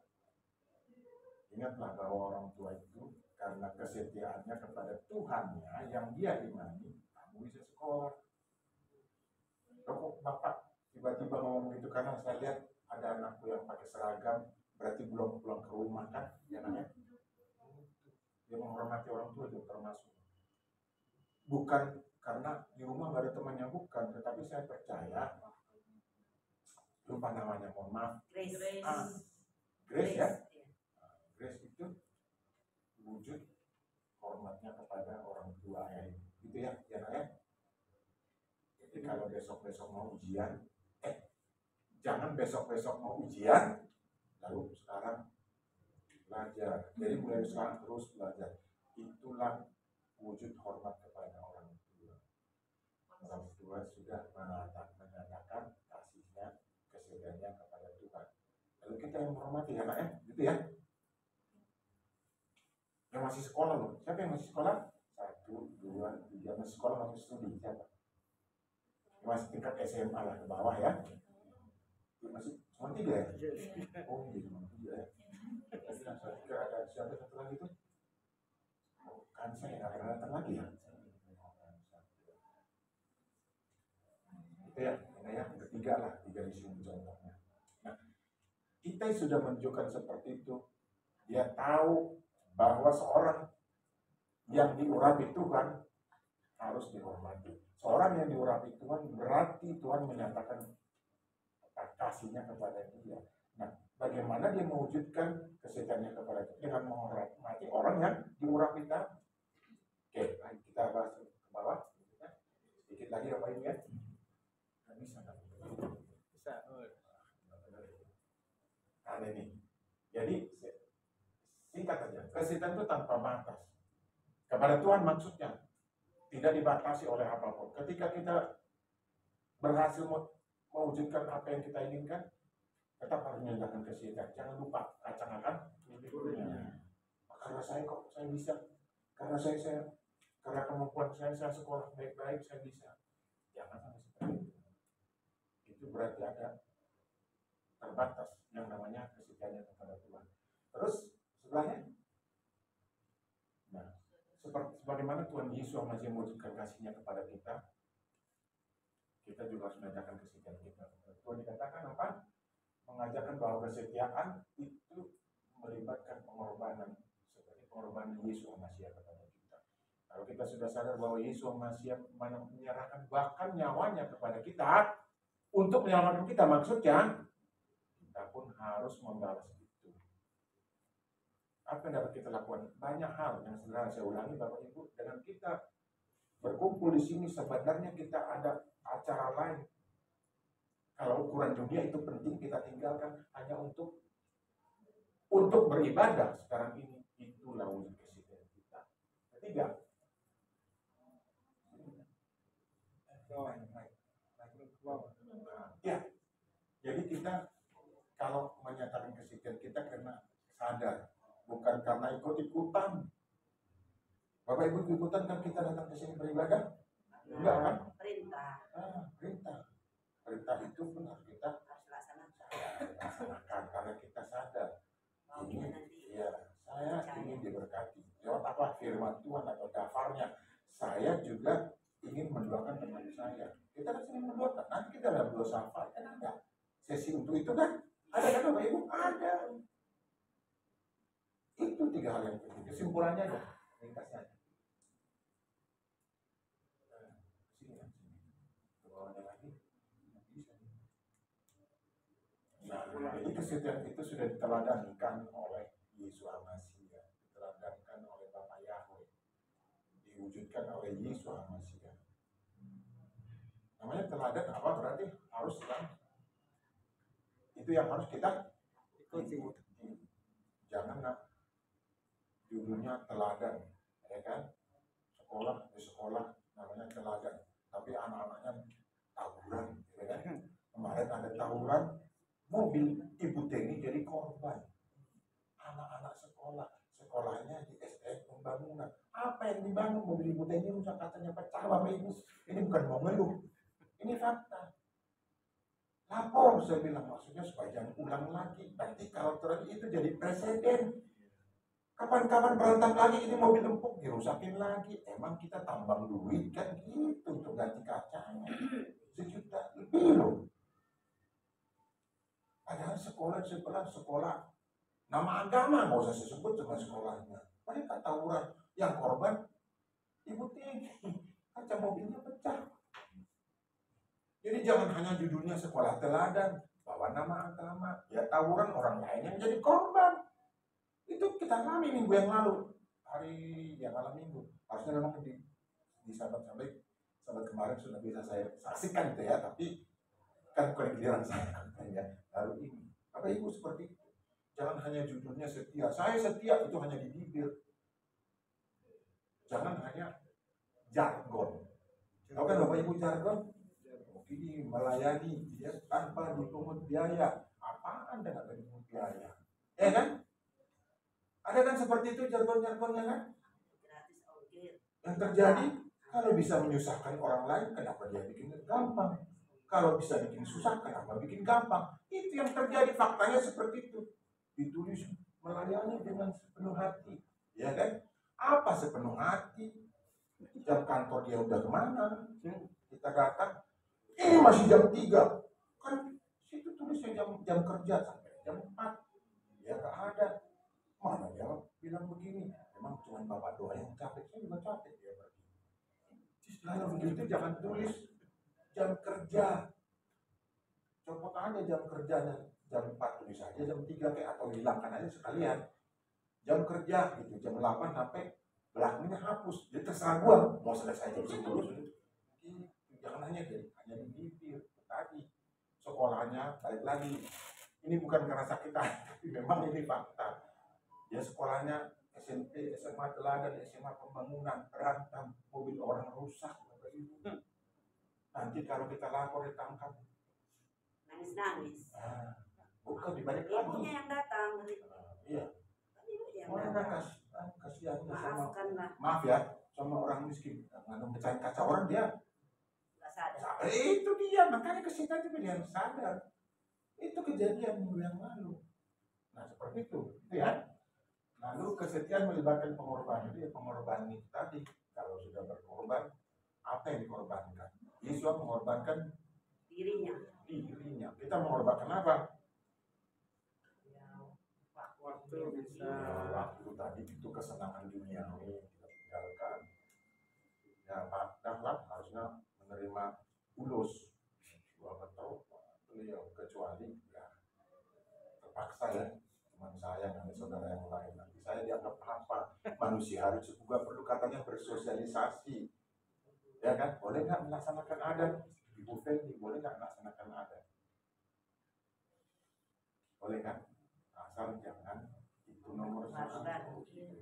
Ingatlah bahwa orang tua itu karena kesetiaannya kepada Tuhannya yang dia imani, kamu bisa sekolah. Kok bapak tiba-tiba ngomong gitu karena saya lihat ada anakku yang pakai seragam, berarti belum pulang ke rumah kan? Ya namanya. Dia menghormati orang tua itu termasuk. Bukan karena di rumah gak ada temannya, bukan, tetapi saya percaya, lupa namanya, mohon maaf. Grace. Grace ya. Grace itu wujud hormatnya kepada orang tua ya. Gitu ya, ya. Jadi Jadi kalau besok-besok mau ujian, jangan besok-besok mau ujian, lalu sekarang belajar. Jadi mulai sekarang terus belajar. Itulah wujud hormat kepada orang tua. Orang tua sudah menyatakan kasihnya, kesediaannya kepada Tuhan. Lalu kita yang menghormati anaknya, gitu ya. Yang masih sekolah loh. Siapa yang masih sekolah? 1, 2, 3 masih sekolah, masih studi. Siapa? Masih tingkat SMA lah ke bawah ya. Masih cuma 3 ya? Oh iya cuma 3 ya. Saya kira ada siapa satu lagi tuh? Kan saya nggak pernah datang lagi ya. Itu ya, ini yang ketiga lah, 3 isu contohnya. Nah, kita sudah menunjukkan seperti itu. Dia tahu bahwa seorang yang diurapi Tuhan harus dihormati. Seorang yang diurapi Tuhan berarti Tuhan menyatakan kasihnya kepada dia. Nah, bagaimana dia mewujudkan kesetiaannya kepada Tuhan? Dengan menghormati orang yang diurapi Tuhan. Oke, kita bahas ke bawah. Sedikit lagi apa ini ya? Bisa. Nah, ini. Jadi singkat saja, kesetiaan itu tanpa batas. Kepada Tuhan maksudnya tidak dibatasi oleh apapun. Ketika kita berhasil mewujudkan apa yang kita inginkan, tetap harus menyatakan kesetiaan. Jangan lupa kacang akan karena saya bisa, karena karena kemampuan saya sekolah baik-baik, saya bisa. Jangan sampai seperti itu. Itu berarti ada terbatas yang namanya kesetiaannya kepada Tuhan. Terus sebelahnya, nah, sebagaimana Tuhan Yesus masih mewujudkan kasihnya kepada kita, kita juga harus menyatakan kesetiaan kita. Tuhan dikatakan apa? Mengajarkan bahwa kesetiaan itu melibatkan pengorbanan, seperti pengorbanan Yesus Masih kepada kita. Kalau kita sudah sadar bahwa Yesus Masih menyerahkan bahkan nyawanya kepada kita untuk menyelamatkan kita, maksudnya kita pun harus membalas itu. Apa yang dapat kita lakukan? Banyak hal yang sederhana saya ulangi Bapak Ibu. Dengan kita berkumpul di sini sebenarnya kita ada acara lain. Kalau ukuran dunia itu penting kita tinggalkan hanya untuk beribadah sekarang ini. Itulah wujud kesetiaan kita. Ketiga, ya, jadi kita kalau menyatakan kesetiaan kita karena sadar, bukan karena ikut-ikutan. Bapak Ibu ikutan kan kita datang ke sini beribadah? Enggak kan? Perintah. Perintah itu pun harus kita laksanakan karena kita sadar. Saya ingin diberkati. Lewat apa? Firman Tuhan atau dafarnya. Saya juga ingin mendoakan teman saya. Kita kan sering mendoakan. Nanti kita ada doa syafaat kan ada. Sesi untuk itu kan? Ada kan Bapak Ibu? Ada. Itu 3 hal yang penting. Kesimpulannya aja. Ringkasnya aja. Nah, jadi kesetiaan itu sudah diteladankan oleh Yesus Masih, diteladankan oleh Bapak Yahweh, diwujudkan oleh Yesus Masih. Namanya teladan apa? Berarti harus kan? Itu yang harus kita ikuti. Jangan judulnya teladan, ya kan? Sekolah di sekolah namanya teladan, tapi anak-anaknya tawuran, ya kan? Kemarin ada tawuran. Mobil Ibu Teni jadi korban. Anak-anak sekolahnya di SDN pembangunan. Apa yang dibangun mobil Ibu Teni rusak, katanya pecah Bapak Ibu. Ini bukan mau ngeluh, ini fakta. Lapor, saya bilang maksudnya supaya jangan ulang lagi. Nanti kalau terjadi itu jadi presiden. Kapan-kapan berantem lagi ini mobil empuk dirusakin lagi. Emang kita tambang duit kan gitu untuk ganti kacanya. 1 juta lebih loh. Padahal sekolah nama agama nggak usah disebut dengan sekolahnya. Mereka tawuran, yang korban Ibu Tini, kaca mobilnya pecah. Jadi jangan hanya judulnya sekolah teladan, bawa nama agama, ya tawuran orang lain yang jadi korban. Itu kita alami minggu yang lalu, hari yang malam minggu. Harusnya memang di sahabat Sampai kemarin sudah bisa saya saksikan itu ya, tapi kan bukan giliran saya katanya. Lalu ini, Bapak Ibu seperti itu. Jangan hanya judulnya setia. Saya setia itu hanya di bibir. Jangan hanya jargon. Tahu kan Bapak Ibu jargon? Ini melayani ya, tanpa dipungut biaya. Apaan dengan dipungut biaya? Ya kan? Ada kan seperti itu jargon-jargonnya kan? Gratis ongkir. Yang terjadi kalau bisa menyusahkan orang lain, kenapa dia bikin gampang? Kalau bisa bikin susah, kenapa bikin gampang? Itu yang terjadi, faktanya seperti itu. Ditulis melayani dengan sepenuh hati, ya kan? Apa sepenuh hati? Jam kantor dia udah kemana? Kita datang, ini masih jam 3. Kan situ tulisnya jam kerja sampai jam 4. Ya gak ada. Mana dia bilang begini? Memang cuma Bapak doa yang capek, saya juga capek dia pergi. Kalau begitu jangan tulis jam kerja. Copot aja jam kerjanya. Jam 4 tulis aja, jam 3 kayak atau hilangkan aja sekalian. Jam kerja gitu, jam 8 sampai belakangnya hapus. Jadi terserah gua mau selesai jam 10. Jangan hanya di bibir tadi. Sekolahnya balik lagi. Ini bukan karena sakit hati, tapi memang ini fakta. Ya sekolahnya SMP, SMA Teladan, SMA Pembangunan, berantem, mobil orang rusak, Bapak Ibu. Nanti kalau kita lapor ditangkap. Nangis-nangis. Bukan dibalik Ibunya lagi. yang datang. Iya. Ibunya yang Orang datang. kasihan sama, Maafkanlah. maaf ya, sama orang miskin. Nggak mecahin kaca orang dia. Nggak sadar. Itu dia, makanya kesehatan itu dia yang sadar. Itu kejadian minggu yang lalu. Nah seperti itu, ya. Lalu kesetiaan melibatkan pengorbanan. Itu ya pengorbanan itu tadi. Kalau sudah berkorban, apa yang dikorbankan? Yesus mengorbankan Dirinya. dirinya. Kita mengorbankan apa? Waktu bisa. Waktu tadi itu kesenangan duniawi kita tinggalkan. Ya Pak harusnya menerima bulus. Gua nggak tahu beliau kecuali ya terpaksa ya. Cuman saya nggak ada saudara yang lain. Nanti saya dianggap apa? Manusia harus juga perlu katanya bersosialisasi. Ya kan? Boleh nggak melaksanakan adat? Ibu Feli, boleh nggak melaksanakan adat? Boleh kan? Asal jangan itu nomor satu,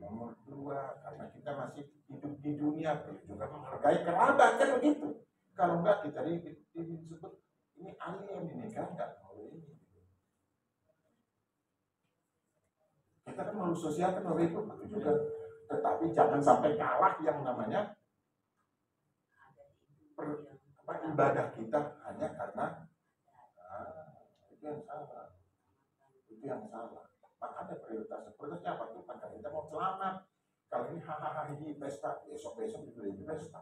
nomor 2, karena kita masih hidup di dunia, perlu juga menghargai kerabat kan begitu. Kalau enggak kita disebut ini alien ini kan nggak boleh ini. Kita kan malu sosial kan Bapak Ibu, begitu juga. Tetapi jangan sampai kalah yang namanya ibadah kita hanya karena itu yang salah. Itu yang salah. Maka ada prioritasnya apa tuh? Karena kita mau selamat. Kalau ini hahaha ini pesta, besok itu lagi pesta.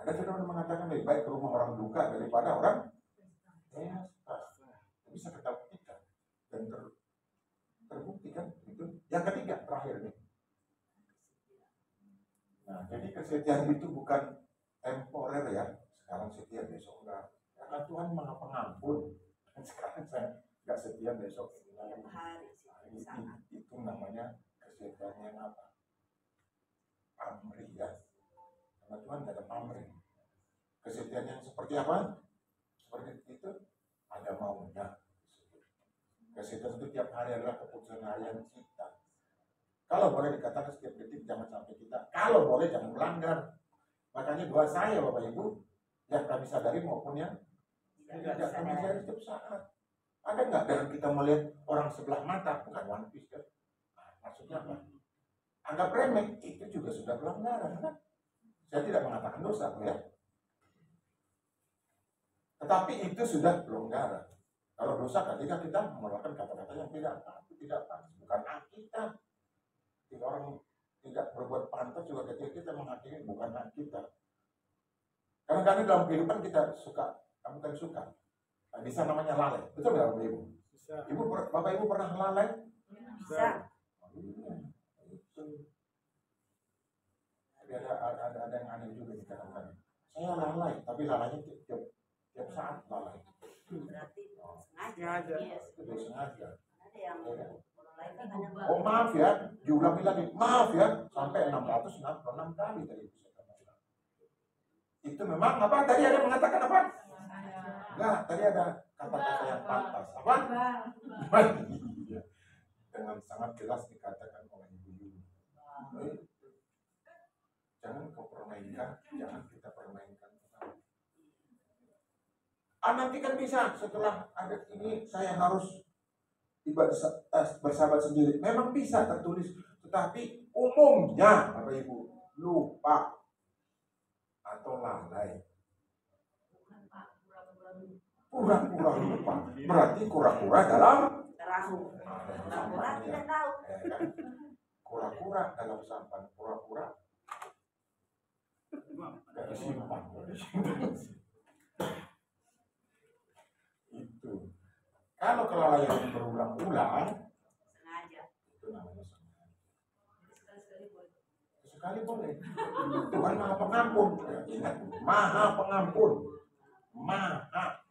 Ada firman mengatakan lebih baik ke rumah orang duka daripada orang pesta. Bisa kita buktikan dan terbuktikan itu. Yang ketiga terakhir nih. Nah, jadi kesetiaan itu bukan temporer ya. Sekarang setia besok enggak. Karena Tuhan Maha Pengampun. Sekarang saya enggak setia besok Tiap hari. itu namanya kesetiaan yang apa? Pamrih ya. Karena Tuhan enggak ada pamrih. Kesetiaan yang seperti apa? Seperti itu ada maunya. Kesetiaan itu tiap hari adalah keputusan harian kita. Kalau boleh dikatakan setiap detik jangan sampai kita. Kalau boleh jangan melanggar. Makanya doa saya Bapak Ibu yang kami sadari maupun yang tidak kami sadari setiap saat. Ada nggak dalam kita melihat orang sebelah mata, bukan one piece kan? Nah, maksudnya apa? Anggap remeh, itu juga sudah pelanggaran kan? Saya tidak mengatakan dosa ya. Tetapi itu sudah pelanggaran. Kalau dosa ketika kita mengeluarkan kata-kata yang tidak pantas, bukan hak kita. Jika orang tidak berbuat pantas juga ketika kita menghakimi bukan hak kita. Kadang-kadang dalam kehidupan kita bukan suka. Nah, bisa namanya lalai. Betul nggak Bapak Ibu? Bisa. Bapak Ibu pernah lalai? Bisa. Tapi ada yang aneh juga di kadang-kadang. Saya lalai, tapi lalainya tiap saat lalai. Berarti Sengaja. Iya. Itu dia sengaja. Ada yang orang lain kan hanya Oh maaf ya, diulangi lagi. Maaf ya, sampai 666 kali tadi bisa katakan. Itu memang apa? Tadi ada mengatakan apa? Enggak, tadi ada kata-kata yang pantas. Apa? Iya. Dengan sangat jelas dikatakan oleh Ibu Yuni. Jangan kau permainkan, jangan kita permainkan. Nanti kan bisa setelah ada ini saya harus bersahabat sendiri. Memang bisa tertulis, tetapi umumnya Bapak Ibu lupa atau lalai. Pura-pura lupa, berarti kura-kura dalam Pura-pura tidak tahu. Kura-kura dalam sampan, kura-kura gak disimpan. Itu. Kalau kelalaian berulang-ulang, Sengaja. itu namanya sengaja. Sekali boleh. Tuhan Maha Pengampun. Ya, ingat, Maha Pengampun. Maha.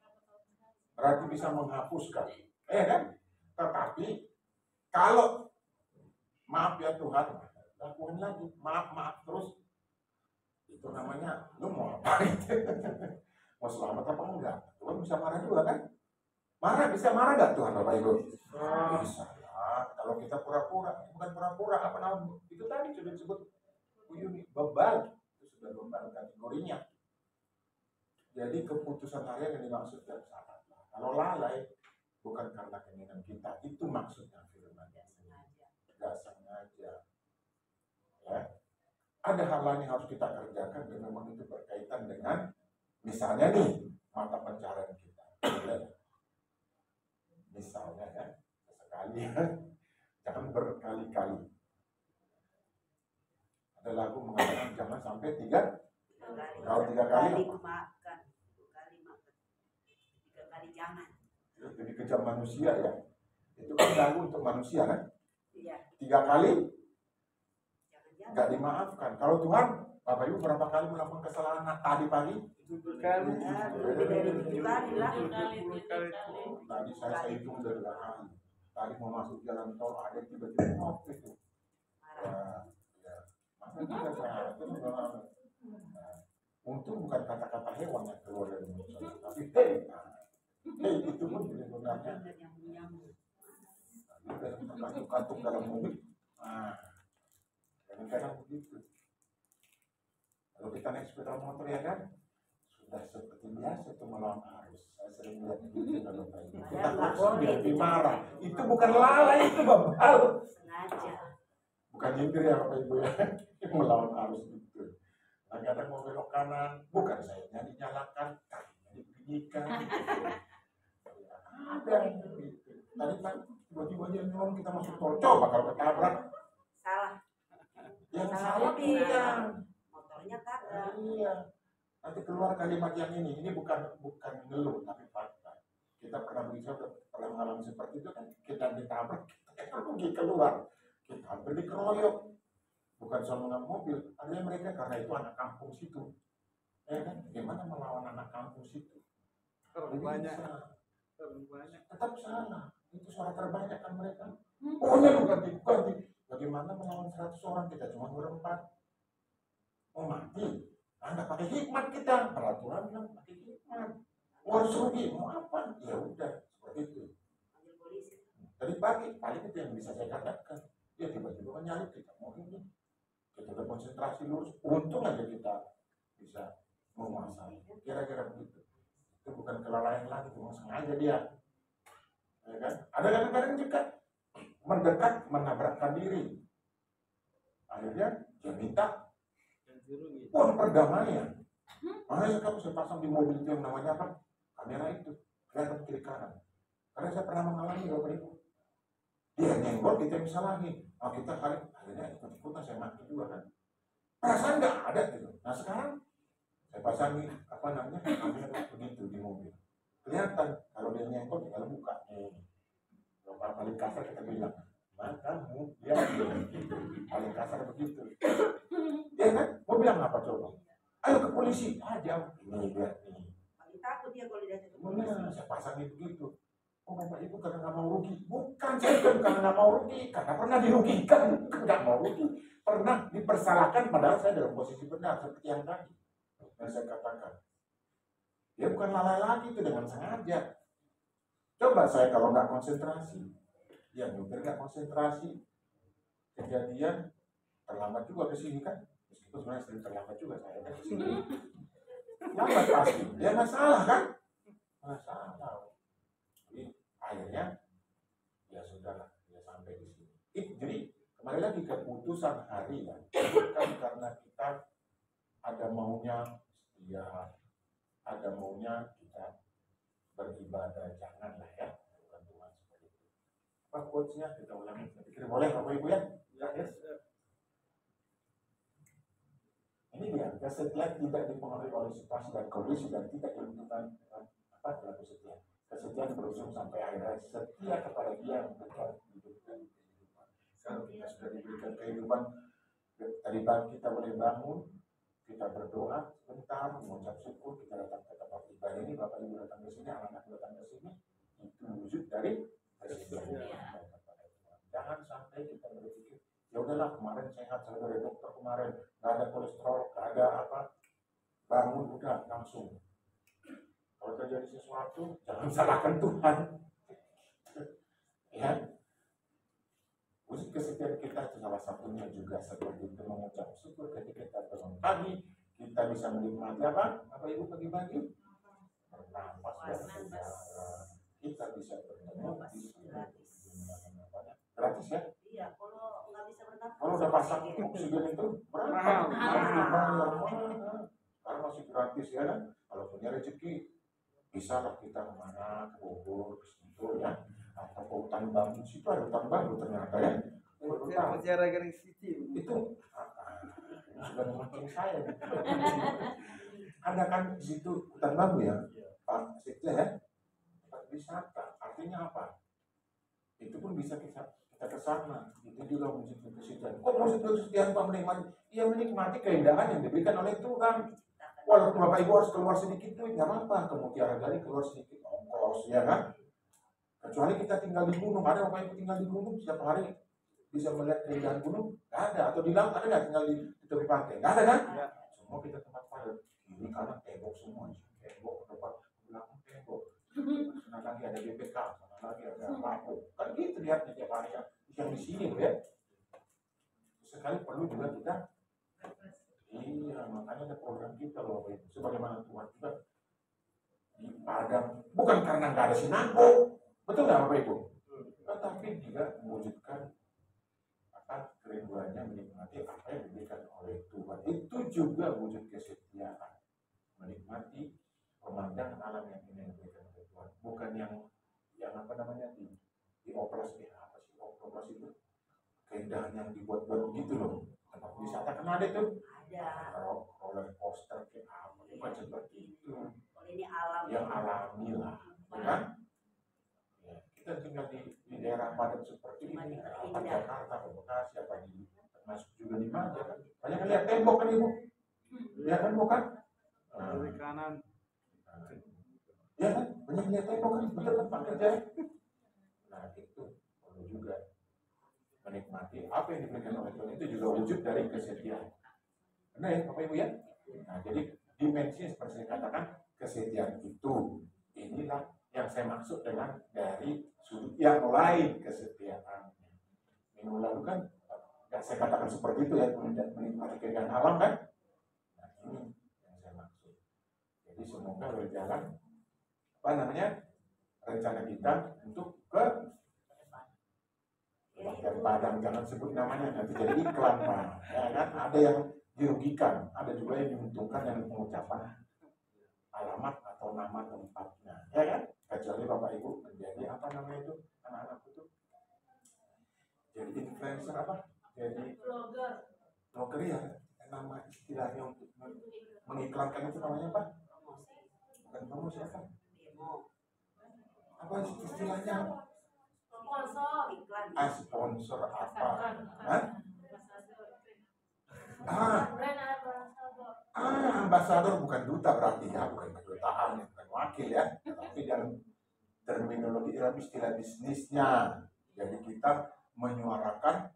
Berarti bisa menghapuskan. Kan? Tetapi kalau maaf ya Tuhan, lakukan lagi. Maaf terus. Itu namanya lu mau apa? Mau selamat apa enggak? Tuhan bisa marah juga kan? Bisa marah nggak Tuhan Bapak Ibu? Bisa ya. Kalau kita pura-pura, bukan pura-pura, apa namanya? Itu tadi sudah disebut Bu Yuni, bebal. Itu sudah bebal kategorinya. Jadi keputusan harian yang dimaksud dan salah. Kalau lalai, bukan karena keinginan kita, itu maksudnya firman. Tidak sengaja. Ya. Ada hal lain yang harus kita kerjakan dan memang itu berkaitan dengan misalnya nih mata pencarian kita. Misalnya ya, sekali jangan berkali-kali. Ada lagu mengatakan jangan sampai 3 kali. Kalau 3 kali makan, 2 kali makan, 3 kali jangan. Jadi kejam manusia ya. Itu kan lagu untuk manusia kan? Iya. 3 kali Jangan-jangan. nggak dimaafkan. Kalau Tuhan, Bapak Ibu berapa kali melakukan kesalahan tadi pagi? 7 kali. Lebih dari 7 kali lah. 10 kali. Tadi saya hitung dari belakang. Tadi mau masuk jalan tol ada tiba-tiba ngopi itu. Ya. Masa kita salah itu enggak. Untung bukan kata-kata hewan yang keluar dari mulut saya, tapi hey itu pun sebenarnya. Kantuk-kantuk dalam mobil. Kadang-kadang begitu. Kalau kita naik sepeda motor ya kan, sudah seperti biasa itu melawan arus. Saya sering lihat itu kalau kita klakson dia lebih marah. Itu bukan lalai, itu bebal. Sengaja. Bukan nyindir ya Bapak Ibu ya, melawan arus itu. Kadang-kadang mau belok kanan, bukan sayapnya dinyalakan, kakinya dibunyikan. Ada yang begitu. Tadi kan tiba-tiba dia nyolong kita masuk tol, coba kalau ketabrak. Salah. Yang salah dia. Motornya kagak. Iya. Nanti keluar kalimat yang ini bukan ngeluh tapi fakta. Kita pernah mengalami seperti itu kan, kita ditabrak, kita rugi keluar, kita hampir dikeroyok. Bukan soal mobil, artinya mereka karena itu anak kampung situ. Ya kan, gimana melawan anak kampung situ? Terlalu banyak. Tetap salah. Itu suara terbanyak kan mereka. Pokoknya lu ganti. Bagaimana melawan 100 orang kita cuma berempat? Mau mati? Nggak pakai hikmat kita. Peraturan bilang pakai hikmat. Harus rugi. Mau apa? Ya udah seperti itu. Panggil polisi. Tadi pagi paling itu yang bisa saya katakan. Dia tiba-tiba menyalip kita mau ini. Kita udah konsentrasi lurus. Untung aja kita bisa menguasai. Kira-kira begitu. Itu bukan kelalaian lagi, cuma sengaja dia. Ya kan? Ada kadang-kadang juga mendekat menabrakkan diri. Akhirnya dia minta uang perdamaian. Makanya sekarang saya pasang di mobil itu yang namanya apa? Kamera itu. Kelihatan kiri kanan. Karena saya pernah mengalami Bapak Ibu. Dia nyenggol, kita yang salahin. Nah kita akhirnya ikut-ikutan saya mati juga kan. Perasaan nggak ada gitu. Nah sekarang saya pasangi kamera begitu di mobil. Kelihatan kalau dia nyenggol tinggal buka. Kalau paling kasar kita bilang, kamu dia paling kasar begitu. Dia kan mau bilang apa coba? Ayo ke polisi aja. Ini dia nih. Paling takut dia kalau dia Benar, saya pasangi begitu. Oh Bapak Ibu karena nggak mau rugi. Bukan saya bukan nggak mau rugi, karena pernah dirugikan. Bukan nggak mau rugi, pernah dipersalahkan padahal saya dalam posisi benar seperti yang tadi. Dan saya katakan, dia bukan lalai lagi itu dengan sengaja. Coba saya kalau nggak konsentrasi, ya nyupir nggak konsentrasi, kejadian terlambat juga ke sini kan, meskipun sebenarnya sering terlambat juga saya kan ke sini. Lambat pasti, ya nggak salah kan? Nggak salah. Jadi akhirnya ya sudahlah, ya sampai di sini. Jadi kembali lagi keputusan hari ya, bukan karena kita ada maunya setia, ada maunya kita beribadah, janganlah ya, bukan Tuhan seperti itu. Apa quotes-nya kita ulangi? Saya pikir boleh Bapak Ibu ya? Ya, yes. Ini dia, kesetiaan tidak dipengaruhi oleh situasi dan kondisi dan tidak diuntungkan apa berlaku setia. Kesetiaan berujung sampai akhirnya setia kepada Dia yang memberikan hidup dan kehidupan. Kalau kita sudah diberikan kehidupan, tadi pagi kita boleh bangun, kita berdoa sebentar, mengucap syukur, kita datang ke tempat ibadah ini, Bapak Ibu datang ke sini, anak-anak datang ke sini, itu wujud dari kesetiaan. Jangan sampai kita berpikir, ya udahlah kemarin sehat, saya dari dokter kemarin, nggak ada kolesterol, nggak ada apa, bangun udah langsung. Kalau terjadi sesuatu, jangan salahkan Tuhan. Ya, wujud kesetiaan kita itu salah satunya juga seperti itu, mengucap syukur ketika kita bangun pagi, kita bisa menikmati apa? Apa Ibu pagi-pagi? Bernafas dan berbicara. Kita bisa bertemu di gratis ya? Iya, kalau nggak bisa bernafas. Kalau udah pasang oksigen itu berapa? Karena masih gratis ya kan? Kalau punya rezeki, bisa lah kita kemana, ke Bogor, ke situ ya, atau ke hutan bambu. Situ ada hutan bambu ternyata ya. Bicara garing City Itu sudah memancing saya. Ada kan di situ hutan bambu ya, Pak Sekja ya. Tempat wisata, artinya apa? Itu pun bisa kita ke sana. Itu juga wujud kesetiaan. Kok wujud kesetiaan Pak menikmati? Ya menikmati keindahan yang diberikan oleh Tuhan. Walaupun Bapak Ibu harus keluar sedikit duit, nggak apa-apa. Ke Mutiara Gali keluar sedikit ongkos, ya kan? Kecuali kita tinggal di gunung. Ada Bapak Ibu tinggal di gunung, setiap hari bisa melihat keindahan gunung? Nggak ada. Atau di laut ada nggak tinggal di tepi pantai? Nggak ada kan? Semua kita tempat padat. Kiri kanan tembok semua. Tembok, depan, belakang tembok. Sana lagi ada BPK, sana lagi ada lampu. Kan gitu lihatnya tiap hari kan. Yang di sini ya. Sekali perlu juga kita. Iya, makanya ada program kita loh, Bapak Ibu. Sebagaimana Tuhan juga di Padang, bukan karena nggak ada sinagog, betul nggak Bapak Ibu? Tetapi juga mewujudkan apa kerinduannya menikmati apa yang diberikan oleh Tuhan. Itu juga wujud kesetiaan, menikmati pemandangan alam yang ini diberikan oleh Tuhan, bukan yang apa namanya di operasi apa sih operasi itu keindahan yang dibuat-buat begitu loh. Tempat wisata kan ada tuh. Roller coaster kayak apa, bukan seperti itu. Ini alam yang alami lah, kan? Ya, kita tinggal di daerah padat seperti ini, apa Jakarta, Bekasi, apa di termasuk juga di mana kan? Banyak lihat tembok kan Ibu? Lihat tembok kan? Kiri kanan. Ya kan? Banyak lihat tembok kan? Betul kan Pak Kerja? Nah itu perlu juga menikmati apa yang diberikan oleh Tuhan, itu juga wujud dari kesetiaan. Benar ya Bapak Ibu ya? Nah jadi dimensi seperti saya katakan, kesetiaan itu inilah yang saya maksud dengan dari sudut yang lain kesetiaan. Minggu lalu kan yang saya katakan seperti itu ya, menikmati keindahan alam kan? Nah ini yang saya maksud. Jadi semoga berjalan apa namanya rencana kita untuk ke Padang, jangan sebut namanya nanti jadi iklan Pak. Ya kan ada yang dirugikan, ada juga yang diuntungkan dengan pengucapan alamat atau nama tempatnya, ya kan? Kecuali Bapak Ibu menjadi apa namanya itu anak-anak itu jadi influencer apa? Jadi blogger ya, nama istilahnya untuk mengiklankan itu namanya apa? Bukan promosi apa? Apa istilahnya? sponsor iklan. Sponsor apa? Hah? Ambasador bukan duta berarti ya, bukan kedutaan, bukan wakil ya, tapi dalam terminologi dalam istilah bisnisnya. Jadi kita menyuarakan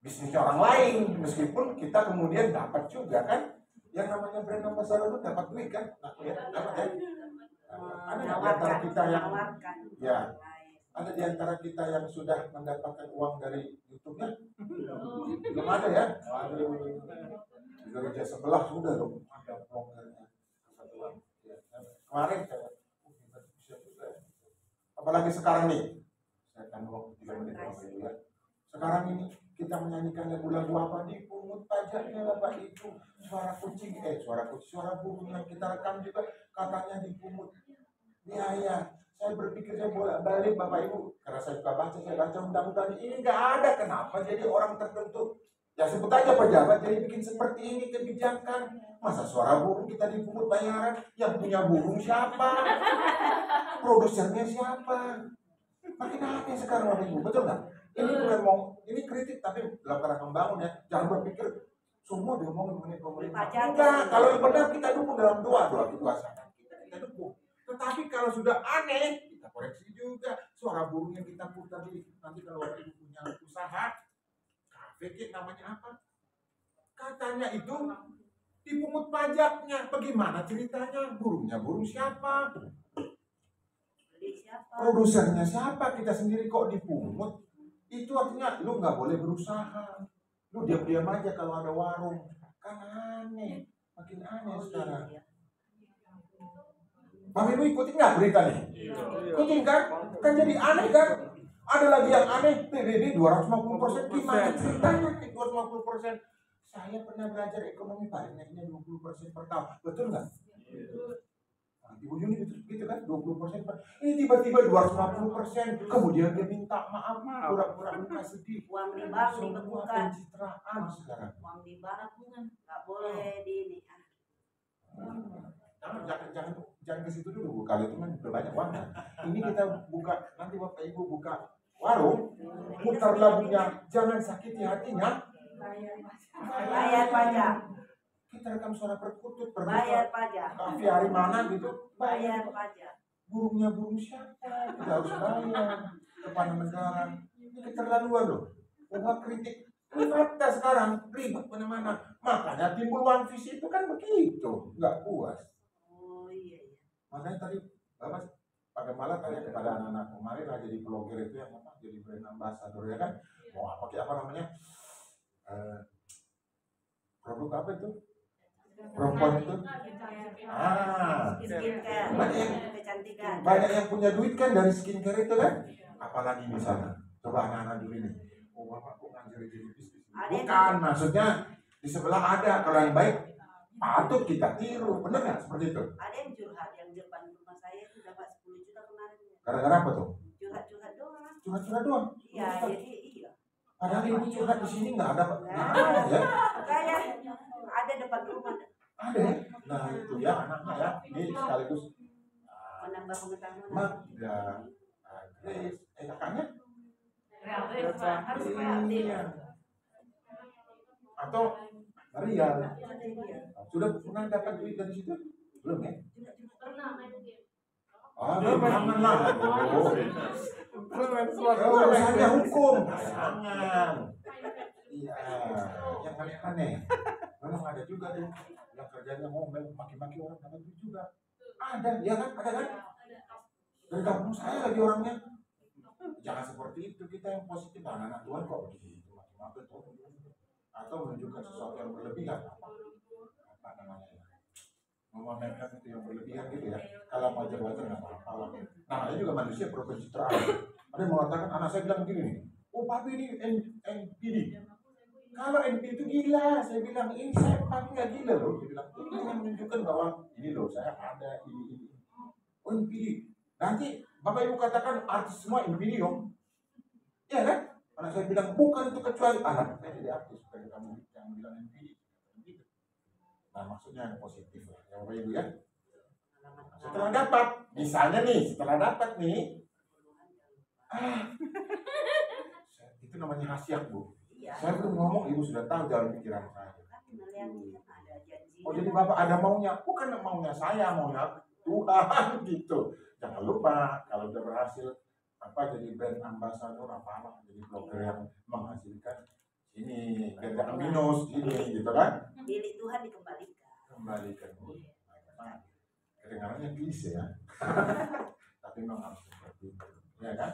bisnisnya orang lain, meskipun kita kemudian dapat juga kan, ya Yang namanya brand ambassador itu dapat duit kan? Nah, ya, dapat ya. Ada nggak di antara kita yang ya? Ada di antara kita yang sudah mendapatkan uang dari YouTube-nya? Belum ada ya? Aduh, di gereja sebelah sudah loh ada vloggernya. Kemarin saya bisa juga. Apalagi sekarang nih, saya tambah 3 menit ya. Sekarang ini kita menyanyikan lagu-lagu apa dipungut pajaknya Bapak Ibu, suara burung yang kita rekam juga katanya dipungut biaya. Saya berpikir saya bolak-balik Bapak Ibu, karena saya baca undang-undang ini nggak ada, kenapa jadi orang tertentu ya sebut aja pejabat jadi bikin seperti ini kebijakan. Masa suara burung kita dipungut bayaran? Yang punya burung siapa? Produsernya siapa? Makin aneh sekarang Bapak Ibu, betul nggak? Ini bukan mau, ini kritik tapi dalam kerangka membangun ya. Jangan berpikir semua diomongin mengenai pemerintah. Enggak, kalau yang benar kita dukung dalam doa kekuasaan kita dukung. Tetapi kalau sudah aneh, kita koreksi juga. Suara burung yang kita putar di nanti kalau Bapak Ibu punya usaha kafe namanya apa? Katanya itu dipungut pajaknya. Bagaimana ceritanya? Burungnya burung siapa? Produsernya siapa? Kita sendiri kok dipungut? Itu artinya lu nggak boleh berusaha. Lu diam-diam aja kalau ada warung. Kan aneh. Makin aneh sekarang. Bapak Ibu ikutin nggak berita nih? Ikutin kan? Kan jadi aneh kan? Ada lagi yang aneh. PBB 250%. Gimana ceritanya nih 250%? Saya pernah belajar ekonomi paling naiknya 20% per tahun. Betul nggak? Ibu Yuni gitu kan 20%. Ini tiba-tiba 250%. Kemudian dia minta maaf, pura-pura lupa sedih. Uang di bank semua dibekukan. pencitraan sekarang. Uang di bank nggak boleh di ini. Jangan ke situ dulu Bu. Kali itu kan udah banyak uangnya. Ini kita buka, nanti Bapak Ibu buka warung, putar lagunya jangan sakiti hatinya. Bayar pajak. Kita rekam suara perkutut, Bayar pajak. kafe hari mana gitu. Bayar pajak. Burungnya burung siapa? Kita harus bayar kepada negara. Ini keterlaluan loh. Umat kritik. Ini fakta sekarang ribet mana-mana. Makanya timbul one visi itu kan begitu, nggak puas. Oh iya. Makanya tadi Bapak pada malah tanya kepada anak-anak kemarin lah jadi blogger itu yang apa? Jadi brand ambassador ya kan? Mau pakai apa namanya? Produk apa itu? Perempuan itu? Skincare. Kecantikan. Banyak yang punya duit kan dari skincare itu kan? Apalagi di sana. Coba anak-anak dulu ini. Oh Bapak kok ngajar jadi bisnis? Bukan, maksudnya di sebelah ada. Kalau yang baik patut kita tiru. Benar nggak seperti itu? Ada yang curhat, yang di depan rumah saya itu dapat 10 juta kemarin. Gara-gara apa tuh? Curhat-curhat doang. Curhat-curhat doang? Iya, jadi iya. Padahal ibu curhat di sini nggak ada ya? Kayak ada depan rumah. Ada ya? Nah itu ya anaknya ya. Ini sekaligus Menambah pengetahuan. Magda, Grace, kakaknya? Harus kreatif. Iya. Atau Maria. Sudah pernah dapat duit dari situ? Belum ya? Pernah main game. Jangan lah. Urusannya hukum. Jangan. Iya. Yang aneh-aneh. Memang ada juga tuh yang kerjanya ngomel, maki-maki orang dapat duit juga. Ada, ya kan? Ada kan? Dari kampung saya lagi orangnya. Jangan seperti itu, kita yang positif. Anak-anak Tuhan kok begitu, maki-maki tuh. Atau menunjukkan sesuatu yang berlebihan. Apa namanya ya? Memamerkan itu yang berlebihan gitu ya. Kalau wajar-wajar nggak apa-apa. Namanya juga manusia pencitraan. Ada yang mengatakan, anak saya bilang gini nih, oh papi ini NPD. Kalau NPD itu gila, saya bilang ini saya papi nggak gila loh. Dia bilang ini yang menunjukkan bahwa ini loh saya ada ini. Oh NPD. Nanti Bapak Ibu katakan artis semua NPD dong. Iya kan? Anak saya bilang bukan itu kecuali anak saya jadi artis. Supaya kamu yang bilang NPD. Nah maksudnya yang positif lah. Ya Bapak Ibu ya. Setelah dapat, misalnya nih, setelah dapat nih, itu namanya khasiat Bu. Saya belum ngomong, Ibu sudah tahu jalan pikiran saya. Oh jadi Bapak ada maunya, bukan maunya saya, maunya Tuhan gitu. Jangan lupa kalau udah berhasil jadi brand ambassador apa jadi blogger yang menghasilkan ini biar jangan minus ini gitu kan. Milik Tuhan dikembalikan. kembalikan. Kedengarannya klise ya. Tapi memang harus seperti itu. Ya kan?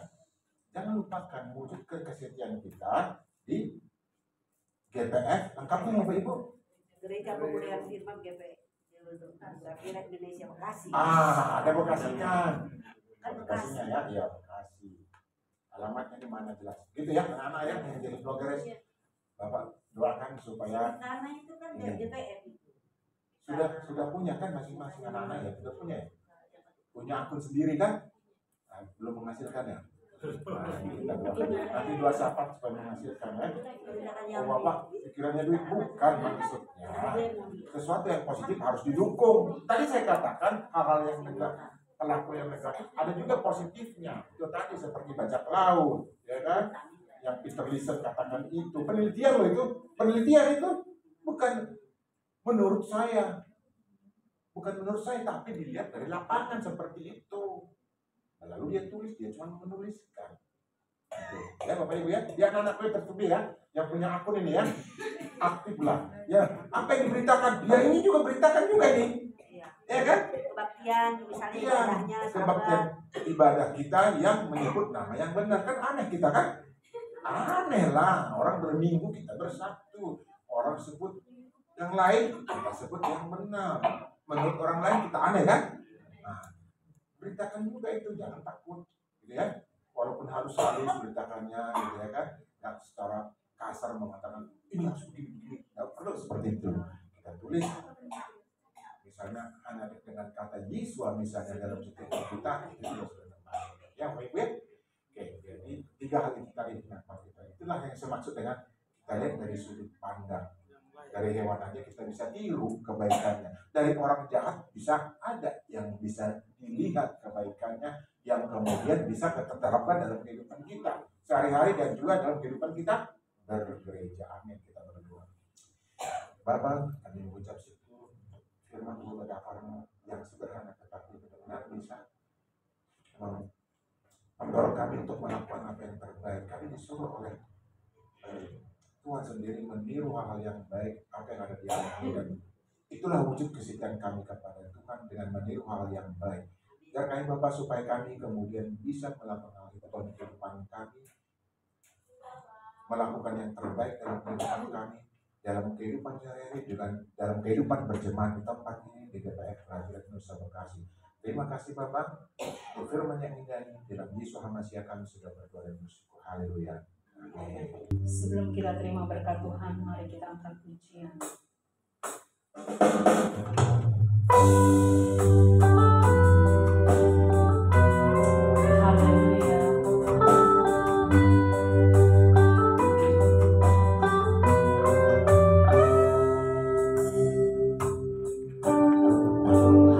Jangan lupakan wujudkan kesetiaan kita di GPF. Lengkapnya Bapak Ibu. Gereja Pemulihan Firman GPF. Saya kira Indonesia Bekasi. Ada Bekasinya. Kan Bekasinya ya, iya Bekasi. Alamatnya di mana jelas. Gitu ya, anak-anak ya yang jadi blogger. Bapak doakan supaya karena itu kan GPF itu. Sudah punya kan masing-masing anak-anak ya, sudah punya ya? Punya akun sendiri kan? Nah, belum menghasilkan ya? Nah, kita doakan. Nanti doa syafaat supaya menghasilkan kan? Oh, Bapak pikirannya duit bukan maksudnya. Sesuatu yang positif harus didukung. Tadi saya katakan hal-hal yang negatif, pelaku yang negatif, ada juga positifnya. Itu tadi seperti bajak laut, ya kan? Yang Peter Listen katakan itu penelitian loh itu. Penelitian itu bukan menurut saya, tapi dilihat dari lapangan seperti itu. Lalu dia tulis, dia cuma menuliskan. Gitu. Ya Bapak Ibu ya, dia anak-anak gue tertutup ya, yang punya akun ini ya, aktiflah. Ya, apa yang diberitakan, dia ini juga beritakan juga nih, ya kan? Kebaktian, misalnya Iya, ibadahnya, kebaktian ibadah kita yang menyebut nama yang benar kan aneh kita kan? Aneh lah, orang berminggu kita bersabtu, orang sebut yang lain kita sebut yang benar. Menurut orang lain kita aneh kan? Nah, beritakan juga itu, jangan takut, gitu ya. Walaupun halus beritakannya, gitu ya kan? Yang secara kasar mengatakan ini harus begini, nggak perlu seperti itu. Kita tulis, misalnya hanya dengan kata Yesua misalnya dalam setiap kita itu sudah tepat. Ya, baik-baik. Oke, jadi 3 hal itu tadi kita. Itulah yang saya maksud dengan kita lihat dari sudut pandang. Dari hewan aja kita bisa tiru kebaikannya. Dari orang jahat bisa ada yang bisa dilihat kebaikannya yang kemudian bisa terterapkan dalam kehidupan kita sehari-hari dan juga dalam kehidupan kita bergereja. Amin, kita berdoa. Bapak, kami mengucap syukur firman Tuhan berdakarmu yang sederhana tetapi benar-benar bisa mendorong kami untuk melakukan apa yang terbaik. Kami disuruh oleh Tuhan sendiri meniru hal-hal yang baik apa yang ada di alam ini, dan itulah wujud kesetiaan kami kepada Tuhan dengan meniru hal-hal yang baik. Biar kami Bapak supaya kami kemudian bisa melakukan kehidupan kami, melakukan yang terbaik dalam kehidupan kami, dalam kehidupan sehari-hari, dalam kehidupan berjemaat di tempat ini di GPF Raja Nusa Bekasi. Terima kasih Bapak, firman yang indah ini dalam Yesus Hamasiah kami sudah berdoa dan bersyukur. Haleluya. Sebelum kita terima berkat Tuhan, mari kita angkat pujian. Haleluya.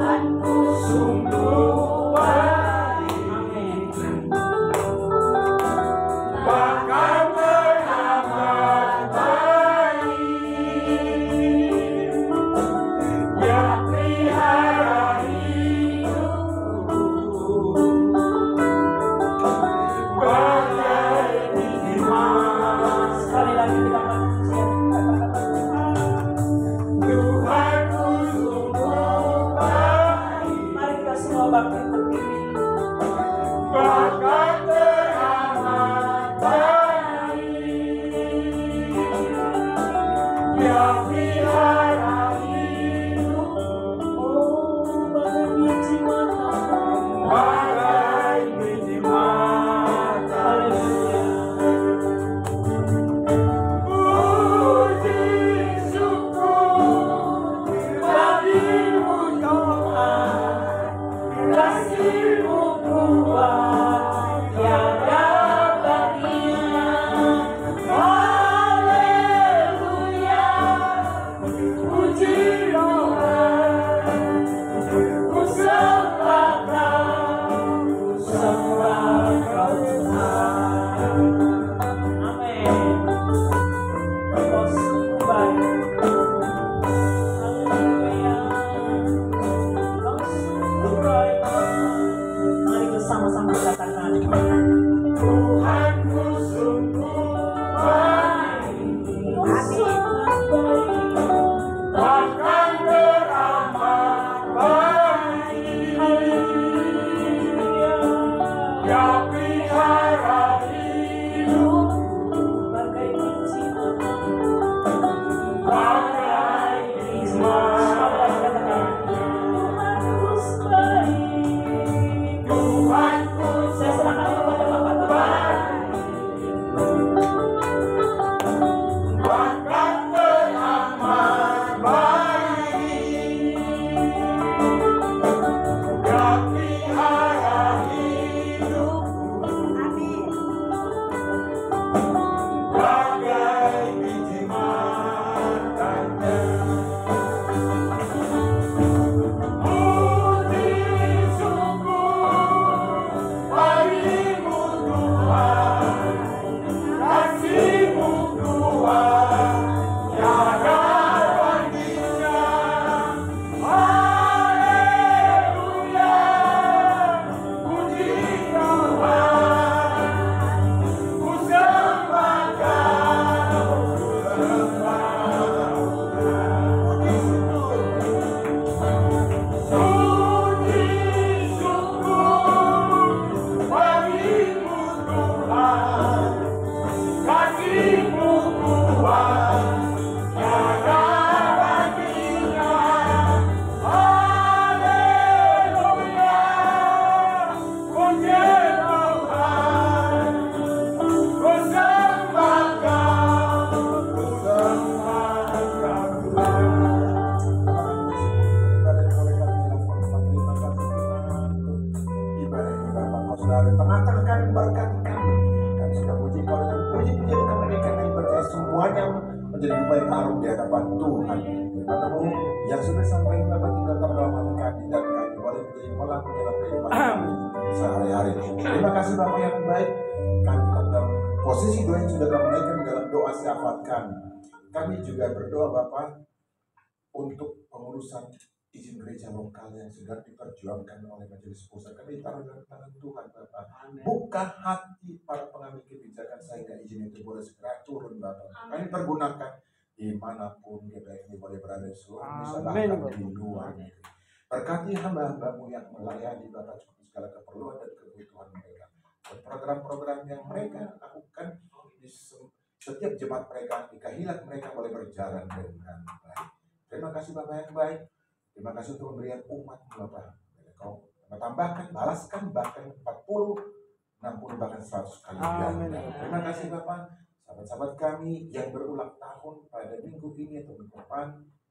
Tuhanku sungguh baik. Amin. Bahkan pelihara hidupku Amin. bagai biji matanya. Puji syukur bagimu Tuhan, kasih-Mu Tuhan tiada bandingnya. Haleluya, puji Tuhan, ku sembah Kau, puji syukur bagimu Tuhan, kasih-Mu Tuhan tiada bandingnya. Haleluya, puji Tuhan, ku sembah Kau, ku sembah Kau. Ibadah ini Bapa, Kau sudah ada tengah-tengah kami, berkati kami. Kami sudah puji Kau dengan puji-pujian kami, kami percaya semuanya menjadi baik harum di hadapan Tuhan. Kepadamu yang sudah sampai Bapa tinggal dalam hati kami, dan kami boleh menjadi pelaku dalam kehidupan kami sehari-hari. Terima kasih Bapa yang baik. Kami tetap dalam posisi doa yang sudah kami naikkan dalam doa syafaat kami. Kami juga berdoa Bapa untuk pengurusan izin gereja lokal yang sudah diperjuangkan oleh majelis pusat. Kami taruh dalam tangan Tuhan Bapak. Buka hati para pengambil kebijakan sehingga izin itu boleh segera turun Bapak. Kami pergunakan dimanapun GPI ini boleh berada di seluruh Indonesia, bahkan di luar negeri. Berkati hamba-Hambamu yang melayani Bapak cukup segala keperluan dan kebutuhan mereka. Dan program-program yang mereka lakukan di setiap jemaat mereka, di Kahilat mereka boleh berjalan dengan baik. Terima kasih Bapak yang baik. Terima kasih untuk pemberian umat Bapak. Kau tambahkan, balaskan bahkan 40, 60 bahkan 100 kali ganda. Terima kasih Bapak. Sahabat-sahabat kami yang berulang tahun pada minggu ini atau minggu depan,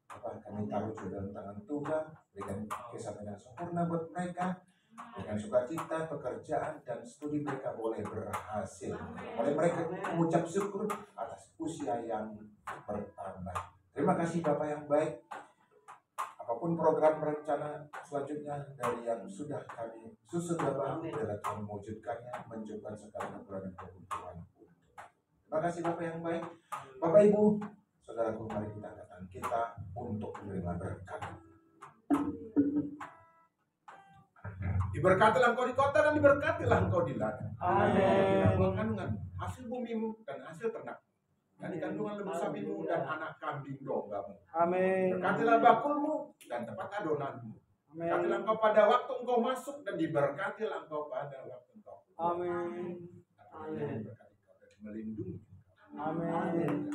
Bapak kami taruh dalam tangan Tuhan. Berikan kesehatan yang sempurna buat mereka. Dengan sukacita, pekerjaan dan studi mereka boleh berhasil. Boleh mereka mengucap syukur atas usia yang bertambah. Terima kasih Bapak yang baik. Apapun program rencana selanjutnya dari yang sudah kami susun Bapak, adalah Tuhan mewujudkannya, menunjukkan segala kekurangan dan kebutuhan. Terima kasih Bapak yang baik. Bapak Ibu, saudaraku, mari kita angkat kita untuk menerima berkat. Diberkatilah engkau di kota dan diberkatilah engkau di ladang. Amin. Kandungan hasil bumimu dan hasil ternak, dan di kandungan lembu sapimu dan anak kambing dombamu. Amin. Berkatilah bakulmu dan tempat adonanmu. Berkatilah engkau pada waktu engkau masuk dan diberkatilah engkau pada waktu engkau keluar. Amin. Amin. Berkati kau dan melindungi. Amin.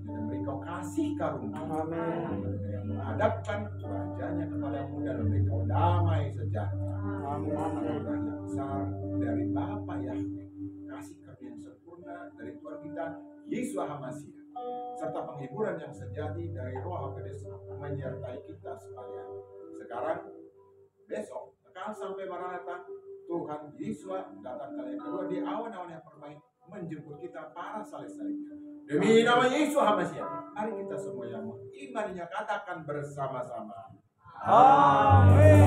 Dan beri kau kasih karunia. Amin. Yang menghadapkan wajahnya kepadamu dan memberi kau damai sejahtera. Amin. Anugerah yang besar dari Bapa Yahweh, kasih karunia yang sempurna dari Tuhan kita Yesus HaMasiah, serta penghiburan yang sejati dari Roh Kudus menyertai kita sekalian. Sekarang, besok, kekal sampai Maranatha, Tuhan Yesus datang kali yang kedua di awan-awan yang permain, menjemput kita para saleh-salehnya. Demi nama Yesus HaMasiah, mari kita semua yang mengimaninya katakan bersama-sama. Amin.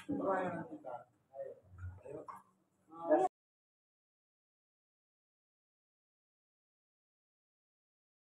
Pelayanan kita